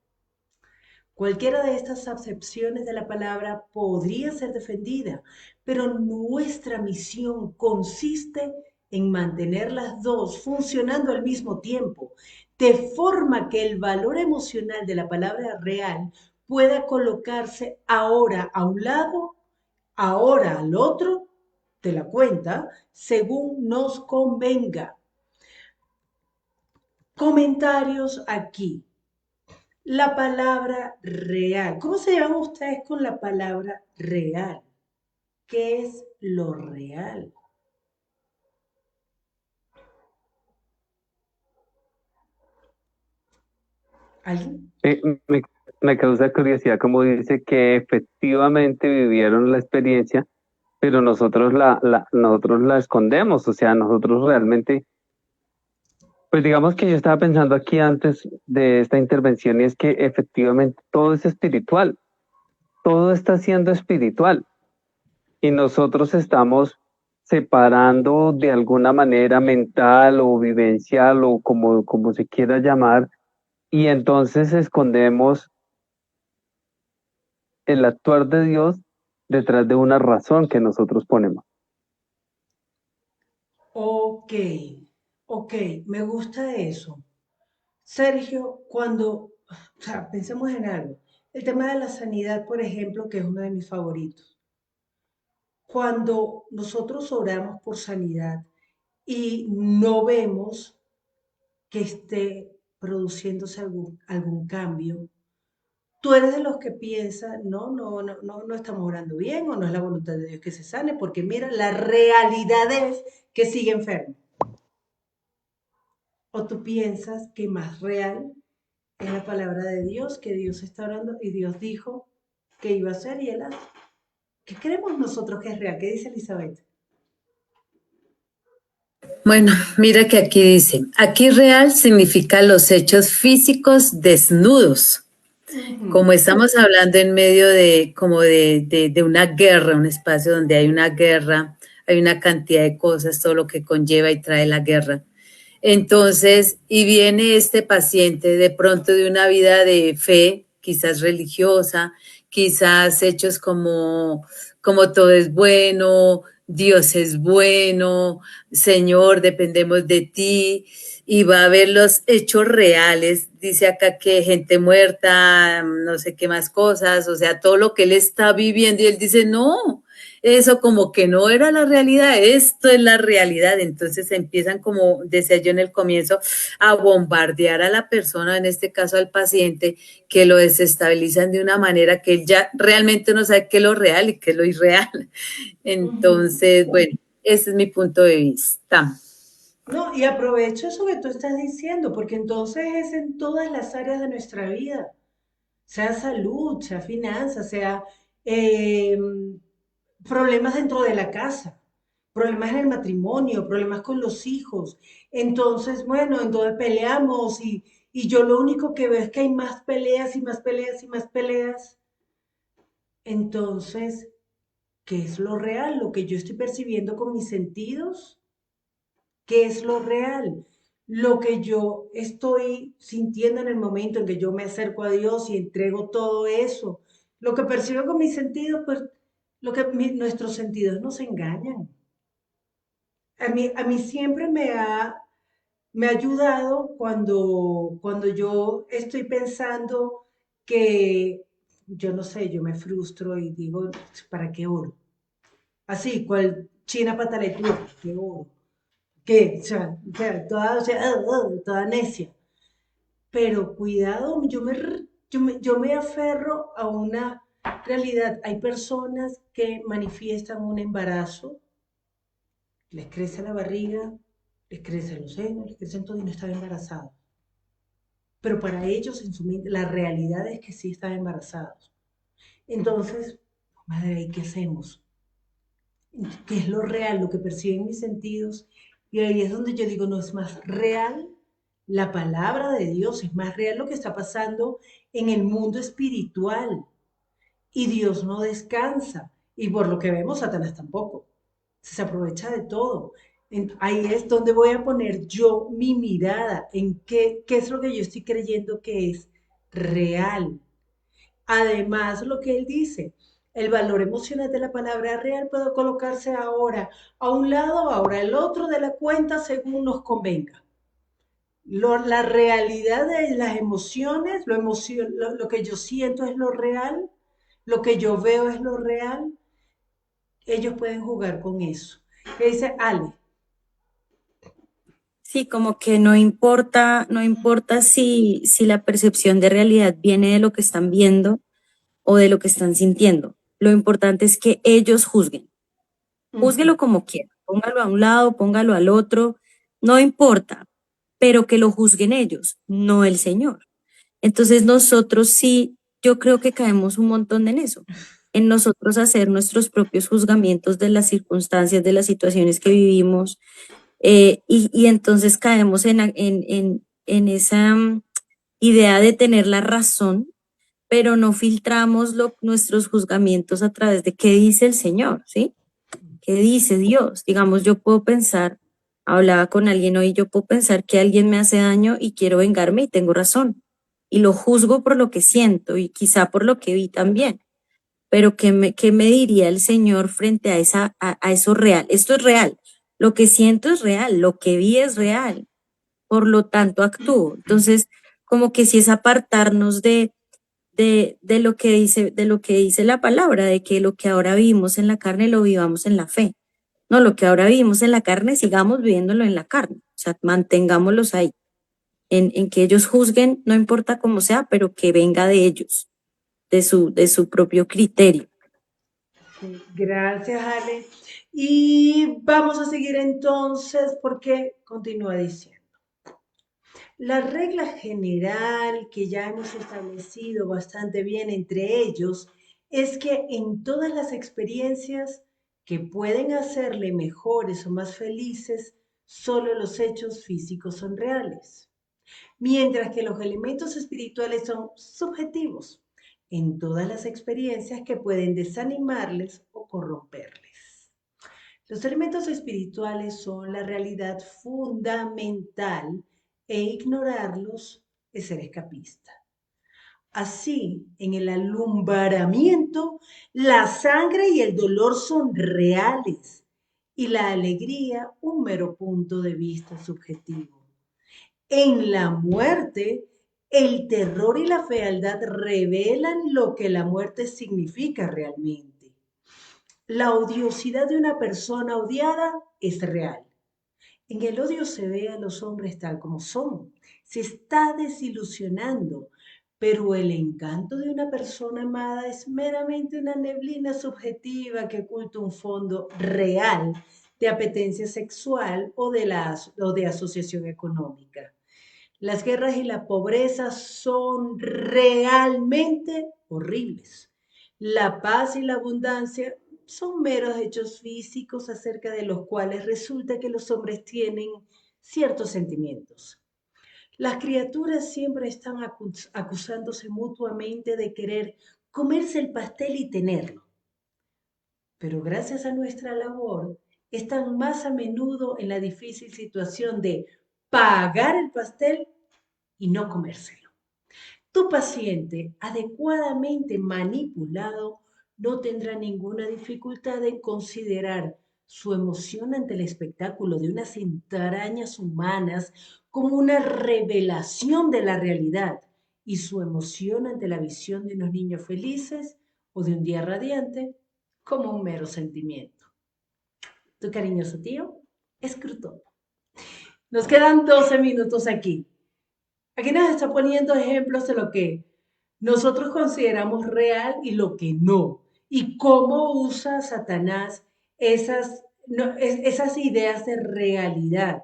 [SPEAKER 1] Cualquiera de estas acepciones de la palabra podría ser defendida, pero nuestra misión consiste en mantener las dos funcionando al mismo tiempo, de forma que el valor emocional de la palabra real pueda colocarse ahora a un lado, ahora al otro de la cuenta, según nos convenga. Comentarios aquí. La palabra real. ¿Cómo se llevan ustedes con la palabra real? ¿Qué es lo real? ¿Alguien?
[SPEAKER 6] Me, me causa curiosidad como dice que efectivamente vivieron la experiencia, pero nosotros la escondemos, o sea, nosotros realmente, pues digamos que yo estaba pensando aquí antes de esta intervención y es que efectivamente todo es espiritual, todo está siendo espiritual y nosotros estamos separando de alguna manera mental o vivencial o como se quiera llamar, y entonces escondemos el actuar de Dios detrás de una razón que nosotros ponemos.
[SPEAKER 1] Ok, ok, me gusta eso. Sergio, o sea, pensemos en algo. El tema de la sanidad, por ejemplo, que es uno de mis favoritos. Cuando nosotros oramos por sanidad y no vemos que esté produciéndose algún cambio, tú eres de los que piensan, no estamos orando bien o no es la voluntad de Dios que se sane, porque mira, la realidad es que sigue enfermo. O tú piensas que más real es la palabra de Dios, que Dios está orando y Dios dijo que iba a ser y Él hace. ¿Qué creemos nosotros que es real? ¿Qué dice Elizabeth?
[SPEAKER 2] Bueno, mira que aquí dice, aquí real significa los hechos físicos desnudos. Como
[SPEAKER 1] Ujú.
[SPEAKER 2] estamos hablando en medio de como de una guerra, un espacio donde hay una guerra, hay una cantidad de cosas, todo lo que conlleva y trae la guerra. Entonces, y viene este paciente de pronto de una vida de fe, quizás religiosa, quizás hechos como todo es bueno, Dios es bueno, Señor, dependemos de ti, y va a ver los hechos reales. Dice acá que gente muerta, no sé qué más cosas, o sea, todo lo que él está viviendo, y él dice, no, eso como que no era la realidad, esto es la realidad. Entonces empiezan, como decía yo en el comienzo, a bombardear a la persona, en este caso al paciente, que lo desestabilizan de una manera que él ya realmente no sabe qué es lo real y qué es lo irreal.
[SPEAKER 1] Ujú.
[SPEAKER 2] Entonces, bueno, ese es mi punto de vista.
[SPEAKER 1] No, y aprovecho eso que tú estás diciendo, porque entonces es en todas las áreas de nuestra vida, sea salud, sea finanzas, sea eh, problemas dentro de la casa, problemas en el matrimonio, problemas con los hijos. Entonces, bueno, entonces peleamos y yo lo único que veo es que hay más peleas y más peleas y más peleas. Entonces, ¿qué es lo real? Lo que yo estoy percibiendo con mis sentidos. ¿Qué es lo real? Lo que yo estoy sintiendo en el momento en que yo me acerco a Dios y entrego todo eso. Lo que percibo con mis sentidos, pues nuestros sentidos nos engañan. A mí siempre me ha ayudado cuando yo estoy pensando que, yo no sé, yo me frustro y digo, ¿para qué oro? Así, cual china pataletuda, ¿qué oro? Que, toda, toda necia. Pero cuidado, yo me aferro a una realidad. Hay personas que manifiestan un embarazo, les crece la barriga, les crecen los senos, les crecen todo y no están embarazados. Pero para ellos, en su mente, la realidad es que sí están embarazados. Entonces, madre, ¿y qué hacemos? ¿Qué es lo real, lo que perciben mis sentidos? Y ahí es donde yo digo, no es más real la palabra de Dios, es más real lo que está pasando en el mundo espiritual. Y Dios no descansa. Y por lo que vemos, Satanás tampoco. Se aprovecha de todo. Ahí es donde voy a poner yo mi mirada en qué es lo que yo estoy creyendo que es real. Además, lo que él dice, el valor emocional de la palabra real puede colocarse ahora a un lado, ahora el otro de la cuenta según nos convenga. La realidad de las emociones, lo que yo siento es lo real, lo que yo veo es lo real. Ellos pueden jugar con eso. ¿Qué dice Ale?
[SPEAKER 4] Sí, como que no importa si la percepción de realidad viene de lo que están viendo o de lo que están sintiendo. Lo importante es que ellos juzguen.
[SPEAKER 1] Ujú.
[SPEAKER 4] Júzguelo como quiera, póngalo a un lado, póngalo al otro, no importa, pero que lo juzguen ellos, no el Señor. Entonces nosotros sí, yo creo que caemos un montón en eso, en nosotros hacer nuestros propios juzgamientos de las circunstancias, de las situaciones que vivimos, y entonces caemos en esa idea de tener la razón, pero no filtramos nuestros juzgamientos a través de qué dice el Señor, ¿sí? ¿Qué dice Dios? Digamos, yo puedo pensar, hablaba con alguien hoy, yo puedo pensar que alguien me hace daño y quiero vengarme y tengo razón. Y lo juzgo por lo que siento y quizá por lo que vi también. Pero qué me diría el Señor frente a eso real? Esto es real. Lo que siento es real, lo que vi es real. Por lo tanto, actúo. Entonces, como que si es apartarnos de lo que dice la palabra, de que lo que ahora vivimos en la carne lo vivamos en la fe. No, lo que ahora vivimos en la carne, sigamos viviéndolo en la carne. O sea, mantengámoslos ahí, en que ellos juzguen, no importa cómo sea, pero que venga de ellos, de su propio criterio.
[SPEAKER 1] Sí, gracias, Ale. Y vamos a seguir entonces porque continúa diciendo. La regla general que ya hemos establecido bastante bien entre ellos es que en todas las experiencias que pueden hacerle mejores o más felices, solo los hechos físicos son reales, mientras que los elementos espirituales son subjetivos en todas las experiencias que pueden desanimarles o corromperles. Los elementos espirituales son la realidad fundamental e ignorarlos es ser escapista. Así, en el alumbramiento, la sangre y el dolor son reales y la alegría un mero punto de vista subjetivo. En la muerte, el terror y la fealdad revelan lo que la muerte significa realmente. La odiosidad de una persona odiada es real. En el odio se ve a los hombres tal como son. Se está desilusionando, pero el encanto de una persona amada es meramente una neblina subjetiva que oculta un fondo real de apetencia sexual o de asociación económica. Las guerras y la pobreza son realmente horribles. La paz y la abundancia son meros hechos físicos acerca de los cuales resulta que los hombres tienen ciertos sentimientos. Las criaturas siempre están acusándose mutuamente de querer comerse el pastel y tenerlo, pero gracias a nuestra labor están más a menudo en la difícil situación de pagar el pastel y no comérselo. Tu paciente, adecuadamente manipulado, no tendrá ninguna dificultad en considerar su emoción ante el espectáculo de unas entrañas humanas como una revelación de la realidad y su emoción ante la visión de unos niños felices o de un día radiante como un mero sentimiento. Tu cariñoso tío, Scruton. Nos quedan 12 minutos aquí. Aquí nos está poniendo ejemplos de lo que nosotros consideramos real y lo que no. Y cómo usa Satanás esas ideas de realidad.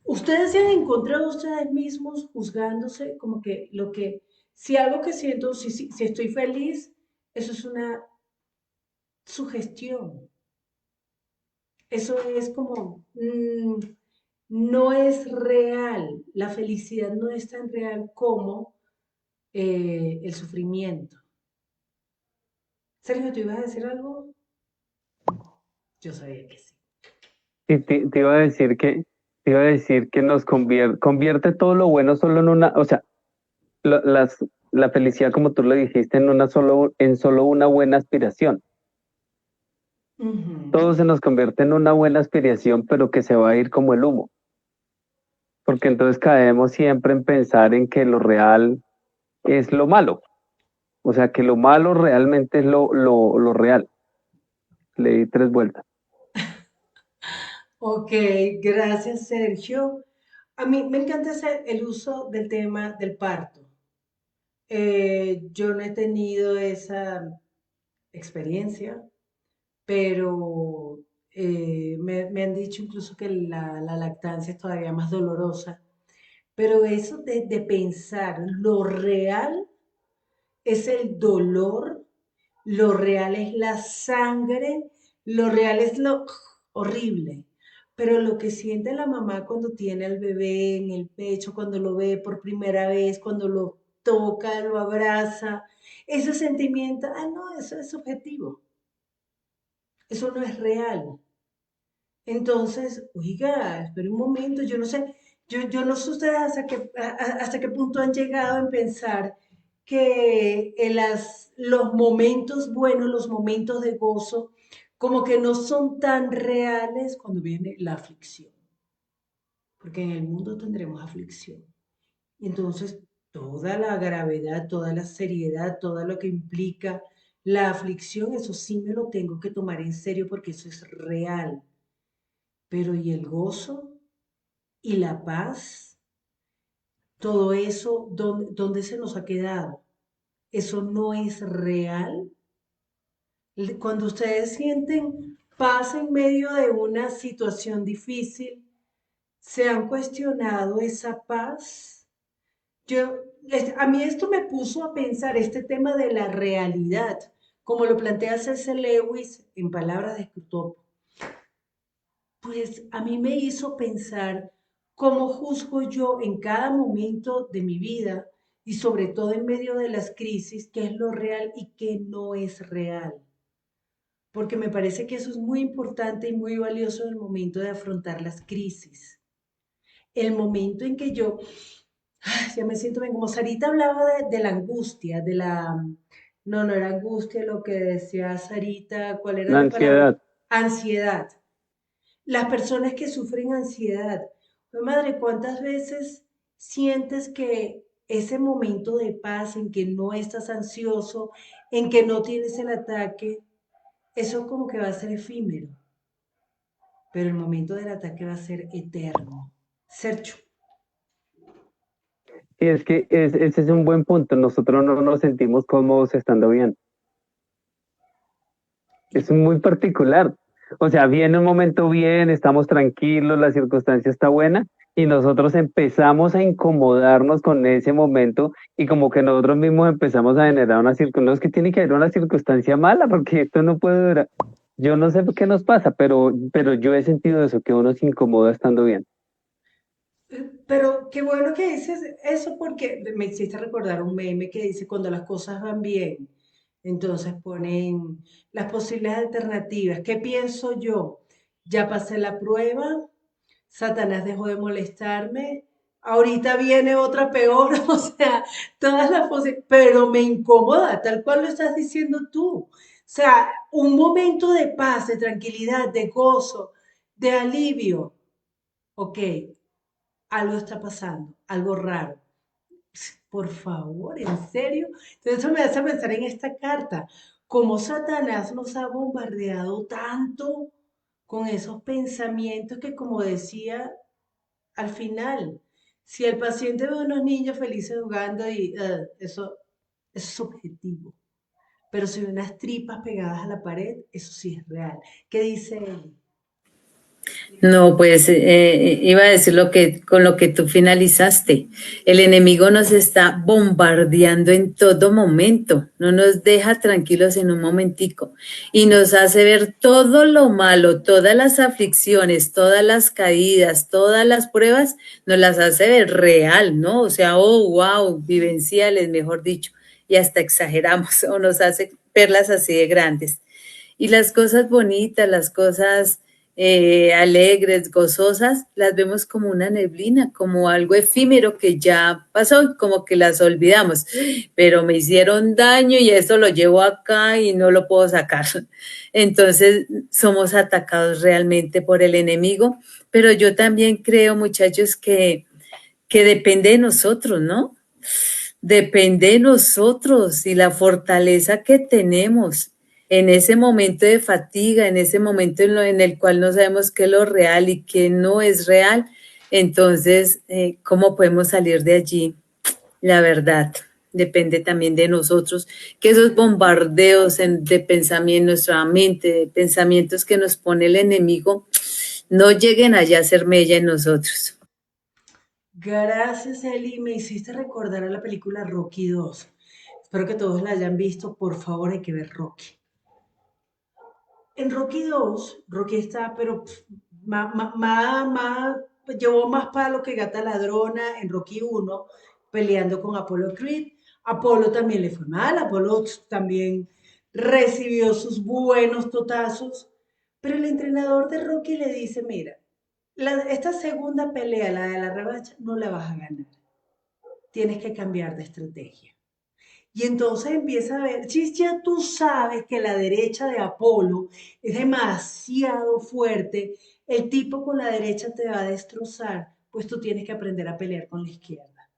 [SPEAKER 1] Ustedes se han encontrado ustedes mismos juzgándose como que si algo que siento, si estoy feliz, eso es una sugestión. Eso es como, no es real. La felicidad no es tan real como el sufrimiento. Sergio, ¿tú ibas a decir algo? Yo sabía que sí.
[SPEAKER 6] Y te iba a decir que nos convierte todo lo bueno solo en una, o sea, la, la felicidad, como tú lo dijiste, en solo una buena aspiración. Todo se nos convierte en una buena aspiración, pero que se va a ir como el humo. Porque entonces caemos siempre en pensar en que lo real es lo malo. O sea, que lo malo realmente es lo real. Le di 3 vueltas.
[SPEAKER 1] Ok, gracias, Sergio. A mí me encanta el uso del tema del parto. Yo no he tenido esa experiencia, pero me han dicho incluso que la lactancia es todavía más dolorosa. Pero eso de pensar lo real es el dolor, lo real es la sangre, lo real es lo horrible. Pero lo que siente la mamá cuando tiene al bebé en el pecho, cuando lo ve por primera vez, cuando lo toca, lo abraza, ese sentimiento, no, eso es subjetivo, eso no es real. Entonces, oiga, espere un momento, yo no sé, yo no sé ustedes hasta qué punto han llegado en pensar que los momentos buenos, los momentos de gozo, como que no son tan reales cuando viene la aflicción, porque en el mundo tendremos aflicción. Y entonces, toda la gravedad, toda la seriedad, todo lo que implica la aflicción, eso sí me lo tengo que tomar en serio porque eso es real. Pero ¿y el gozo y la paz? Todo eso, ¿dónde se nos ha quedado? ¿Eso no es real? Cuando ustedes sienten paz en medio de una situación difícil, ¿se han cuestionado esa paz? A mí esto me puso a pensar este tema de la realidad, como lo plantea C.S. Lewis en Palabras de Escrutopo. Pues a mí me hizo pensar cómo juzgo yo en cada momento de mi vida y sobre todo en medio de las crisis, qué es lo real y qué no es real. Porque me parece que eso es muy importante y muy valioso en el momento de afrontar las crisis. El momento en que yo, ya me siento bien, como Sarita hablaba de la angustia, no era angustia lo que decía Sarita, ¿cuál era
[SPEAKER 6] La
[SPEAKER 1] la palabra?
[SPEAKER 6] ansiedad.
[SPEAKER 1] Ansiedad. Las personas que sufren ansiedad, pues, madre, ¿cuántas veces sientes que ese momento de paz en que no estás ansioso, en que no tienes el ataque, eso como que va a ser efímero, pero el momento del ataque va a ser eterno? Sergio.
[SPEAKER 6] Y es que ese es un buen punto. Nosotros no nos sentimos cómodos estando bien. Es muy particular. O sea, viene un momento bien, estamos tranquilos, la circunstancia está buena y nosotros empezamos a incomodarnos con ese momento y como que nosotros mismos empezamos a generar una circunstancia, no es que tiene que haber una circunstancia mala porque esto no puede durar. Yo no sé qué nos pasa, pero yo he sentido eso, que uno se incomoda estando bien.
[SPEAKER 1] Pero qué bueno que dices eso porque me hiciste recordar un meme que dice cuando las cosas van bien, entonces ponen las posibles alternativas. ¿Qué pienso yo? Ya pasé la prueba, Satanás dejó de molestarme, ahorita viene otra peor, o sea, todas las posibilidades, pero me incomoda, tal cual lo estás diciendo tú. O sea, un momento de paz, de tranquilidad, de gozo, de alivio. Ok, algo está pasando, algo raro. Por favor, ¿en serio? Entonces eso me hace pensar en esta carta, cómo Satanás nos ha bombardeado tanto con esos pensamientos que, como decía al final, si el paciente ve a unos niños felices jugando y eso es subjetivo, pero si ve unas tripas pegadas a la pared, eso sí es real. ¿Qué dice él?
[SPEAKER 2] No, pues iba a decir con lo que tú finalizaste. El enemigo nos está bombardeando en todo momento, no nos deja tranquilos en un momentico y nos hace ver todo lo malo, todas las aflicciones, todas las caídas, todas las pruebas, nos las hace ver real, ¿no? O sea, oh, wow, vivenciales, mejor dicho, y hasta exageramos o nos hace verlas así de grandes. Y las cosas bonitas, las cosas alegres, gozosas, las vemos como una neblina, como algo efímero que ya pasó, como que las olvidamos, pero me hicieron daño y eso lo llevo acá y no lo puedo sacar. Entonces somos atacados realmente por el enemigo, pero yo también creo, muchachos, que depende de nosotros, ¿no? Depende de nosotros y la fortaleza que tenemos. en ese momento de fatiga, en ese momento en el cual no sabemos qué es lo real y qué no es real, entonces, ¿cómo podemos salir de allí? La verdad, depende también de nosotros, que esos bombardeos de pensamiento en nuestra mente, de pensamientos que nos pone el enemigo, no lleguen allá a ser mella en nosotros.
[SPEAKER 1] Gracias, Eli. Me hiciste recordar a la película Rocky 2. Espero que todos la hayan visto. Por favor, hay que ver Rocky. En Rocky 2, Rocky está, pero llevó más palo que gata ladrona en Rocky 1, peleando con Apollo Creed. Apolo también le fue mal, Apolo también recibió sus buenos totazos, pero el entrenador de Rocky le dice, mira, esta segunda pelea, la de la revancha, no la vas a ganar. Tienes que cambiar de estrategia. Y entonces empieza a ver, si ya tú sabes que la derecha de Apolo es demasiado fuerte, el tipo con la derecha te va a destrozar, pues tú tienes que aprender a pelear con la izquierda.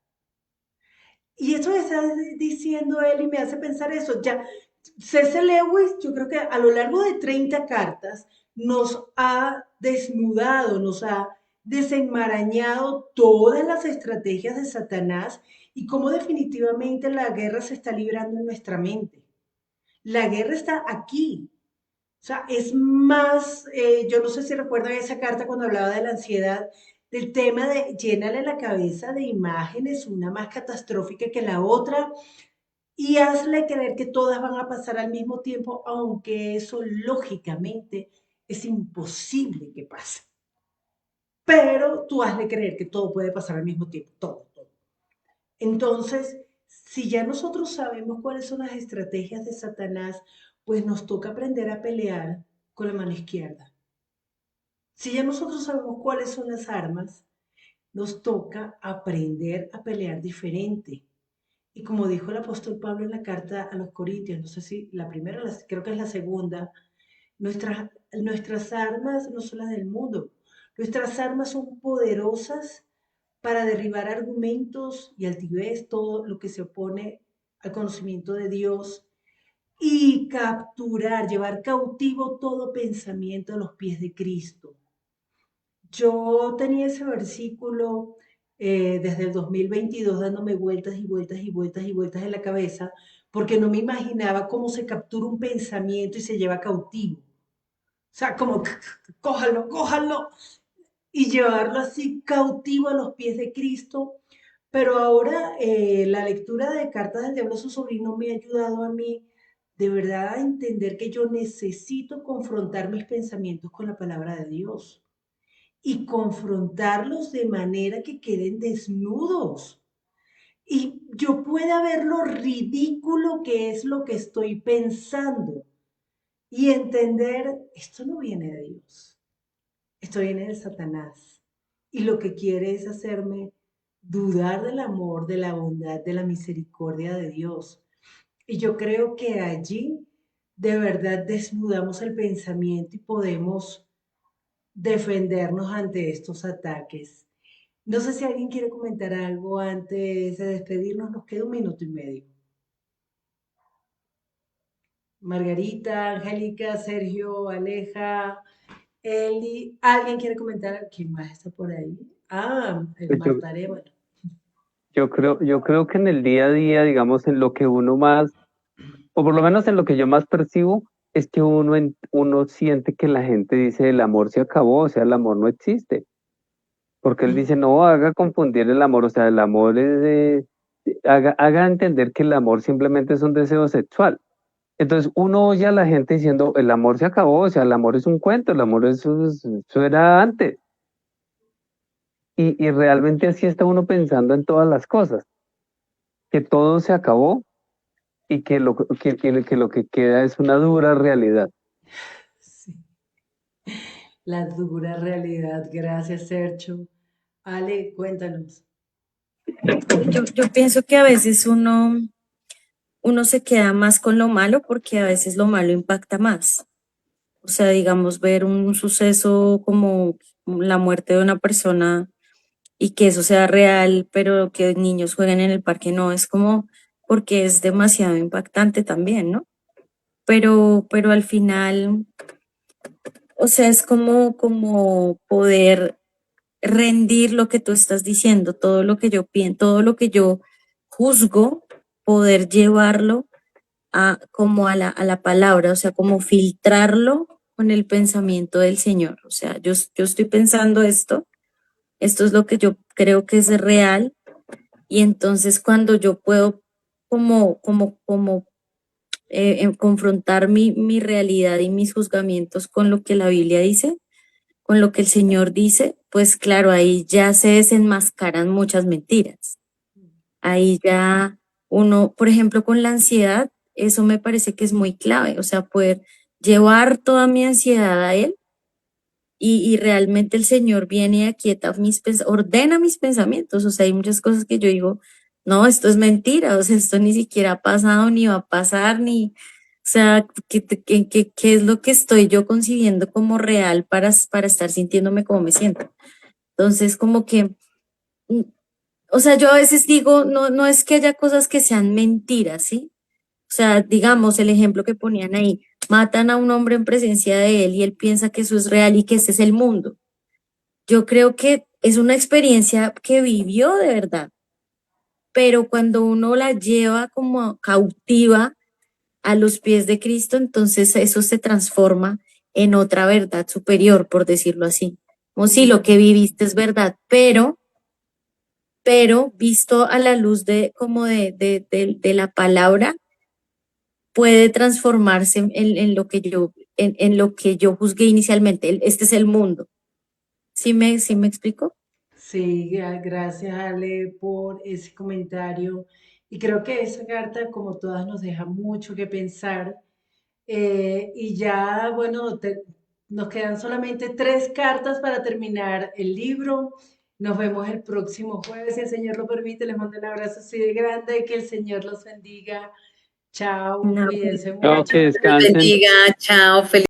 [SPEAKER 1] Y esto que está diciendo él y me hace pensar eso, ya C.S. Lewis, yo creo que a lo largo de 30 cartas nos ha desnudado, nos ha desenmarañado todas las estrategias de Satanás y cómo definitivamente la guerra se está librando en nuestra mente. La guerra está aquí. O sea, es más, yo no sé si recuerdan esa carta cuando hablaba de la ansiedad, del tema de llénale la cabeza de imágenes, una más catastrófica que la otra, y hazle creer que todas van a pasar al mismo tiempo, aunque eso lógicamente es imposible que pase. Pero tú hazle creer que todo puede pasar al mismo tiempo, todo, todo. Entonces, si ya nosotros sabemos cuáles son las estrategias de Satanás, pues nos toca aprender a pelear con la mano izquierda. Si ya nosotros sabemos cuáles son las armas, nos toca aprender a pelear diferente. Y como dijo el apóstol Pablo en la carta a los Corintios, no sé si la primera, creo que es la segunda, nuestras armas no son las del mundo. Nuestras armas son poderosas para derribar argumentos y altivez, todo lo que se opone al conocimiento de Dios y capturar, llevar cautivo todo pensamiento a los pies de Cristo. Yo tenía ese versículo desde el 2022 dándome vueltas y vueltas y vueltas y vueltas en la cabeza porque no me imaginaba cómo se captura un pensamiento y se lleva cautivo. O sea, como cójalo, cójalo y llevarlo así cautivo a los pies de Cristo. Pero ahora la lectura de Cartas del Diablo a su sobrino me ha ayudado a mí de verdad a entender que yo necesito confrontar mis pensamientos con la palabra de Dios y confrontarlos de manera que queden desnudos. Y yo pueda ver lo ridículo que es lo que estoy pensando y entender, esto no viene de Dios, esto viene de Satanás. Y lo que quiere es hacerme dudar del amor, de la bondad, de la misericordia de Dios. Y yo creo que allí de verdad desnudamos el pensamiento y podemos defendernos ante estos ataques. No sé si alguien quiere comentar algo antes de despedirnos, nos queda 1 minuto y medio. Margarita, Angélica, Sergio, Aleja, Eli, ¿alguien quiere comentar? ¿Quién más está por ahí? Ah, el
[SPEAKER 6] Pues
[SPEAKER 1] Marta Arevalo.
[SPEAKER 6] yo creo que en el día a día, digamos, en lo que uno más, o por lo menos en lo que yo más percibo, es que uno siente que la gente dice el amor se acabó, o sea, el amor no existe. Porque él dice, no haga confundir el amor, o sea, el amor es haga entender que el amor simplemente es un deseo sexual. Entonces uno oye a la gente diciendo, el amor se acabó, o sea, el amor es un cuento, el amor eso era antes. Y realmente así está uno pensando en todas las cosas, que todo se acabó y que lo que queda es una dura realidad.
[SPEAKER 1] Sí, la dura realidad. Gracias, Sergio. Ale, cuéntanos.
[SPEAKER 4] Yo pienso que a veces uno se queda más con lo malo porque a veces lo malo impacta más. O sea, digamos, ver un suceso como la muerte de una persona y que eso sea real, pero que niños jueguen en el parque, no, es como porque es demasiado impactante también, ¿no? pero al final, o sea, es como poder rendir lo que tú estás diciendo, todo lo que yo pienso, todo lo que yo juzgo, poder llevarlo como a la palabra, o sea, como filtrarlo con el pensamiento del Señor. O sea, yo estoy pensando esto es lo que yo creo que es real, y entonces cuando yo puedo como confrontar mi realidad y mis juzgamientos con lo que la Biblia dice, con lo que el Señor dice, pues claro, ahí ya se desenmascaran muchas mentiras. Ahí ya uno, por ejemplo, con la ansiedad, eso me parece que es muy clave, o sea, poder llevar toda mi ansiedad a Él, y realmente el Señor viene y aquieta ordena mis pensamientos. O sea, hay muchas cosas que yo digo, no, esto es mentira, o sea, esto ni siquiera ha pasado, ni va a pasar, o sea, ¿qué es lo que estoy yo concibiendo como real para estar sintiéndome como me siento? Entonces, como que, mm, o sea, yo a veces digo, no es que haya cosas que sean mentiras, ¿sí? O sea, digamos, el ejemplo que ponían ahí, matan a un hombre en presencia de él y él piensa que eso es real y que ese es el mundo. Yo creo que es una experiencia que vivió de verdad, pero cuando uno la lleva como cautiva a los pies de Cristo, entonces eso se transforma en otra verdad superior, por decirlo así. Como si lo que viviste es verdad, pero visto a la luz de la palabra, puede transformarse en lo que en lo que yo juzgué inicialmente. Este es el mundo. Sí me explico?
[SPEAKER 1] Sí, gracias Ale por ese comentario. Y creo que esa carta, como todas, nos deja mucho que pensar. Y ya, bueno, nos quedan solamente 3 cartas para terminar el libro. Nos vemos el próximo jueves, si el Señor lo permite. Les mando un abrazo así de grande y que el Señor los bendiga. Chao,
[SPEAKER 4] No,
[SPEAKER 1] cuídense
[SPEAKER 6] Chao, que
[SPEAKER 1] mucho.
[SPEAKER 2] Dios
[SPEAKER 6] descansen.
[SPEAKER 2] bendiga, chao, feliz.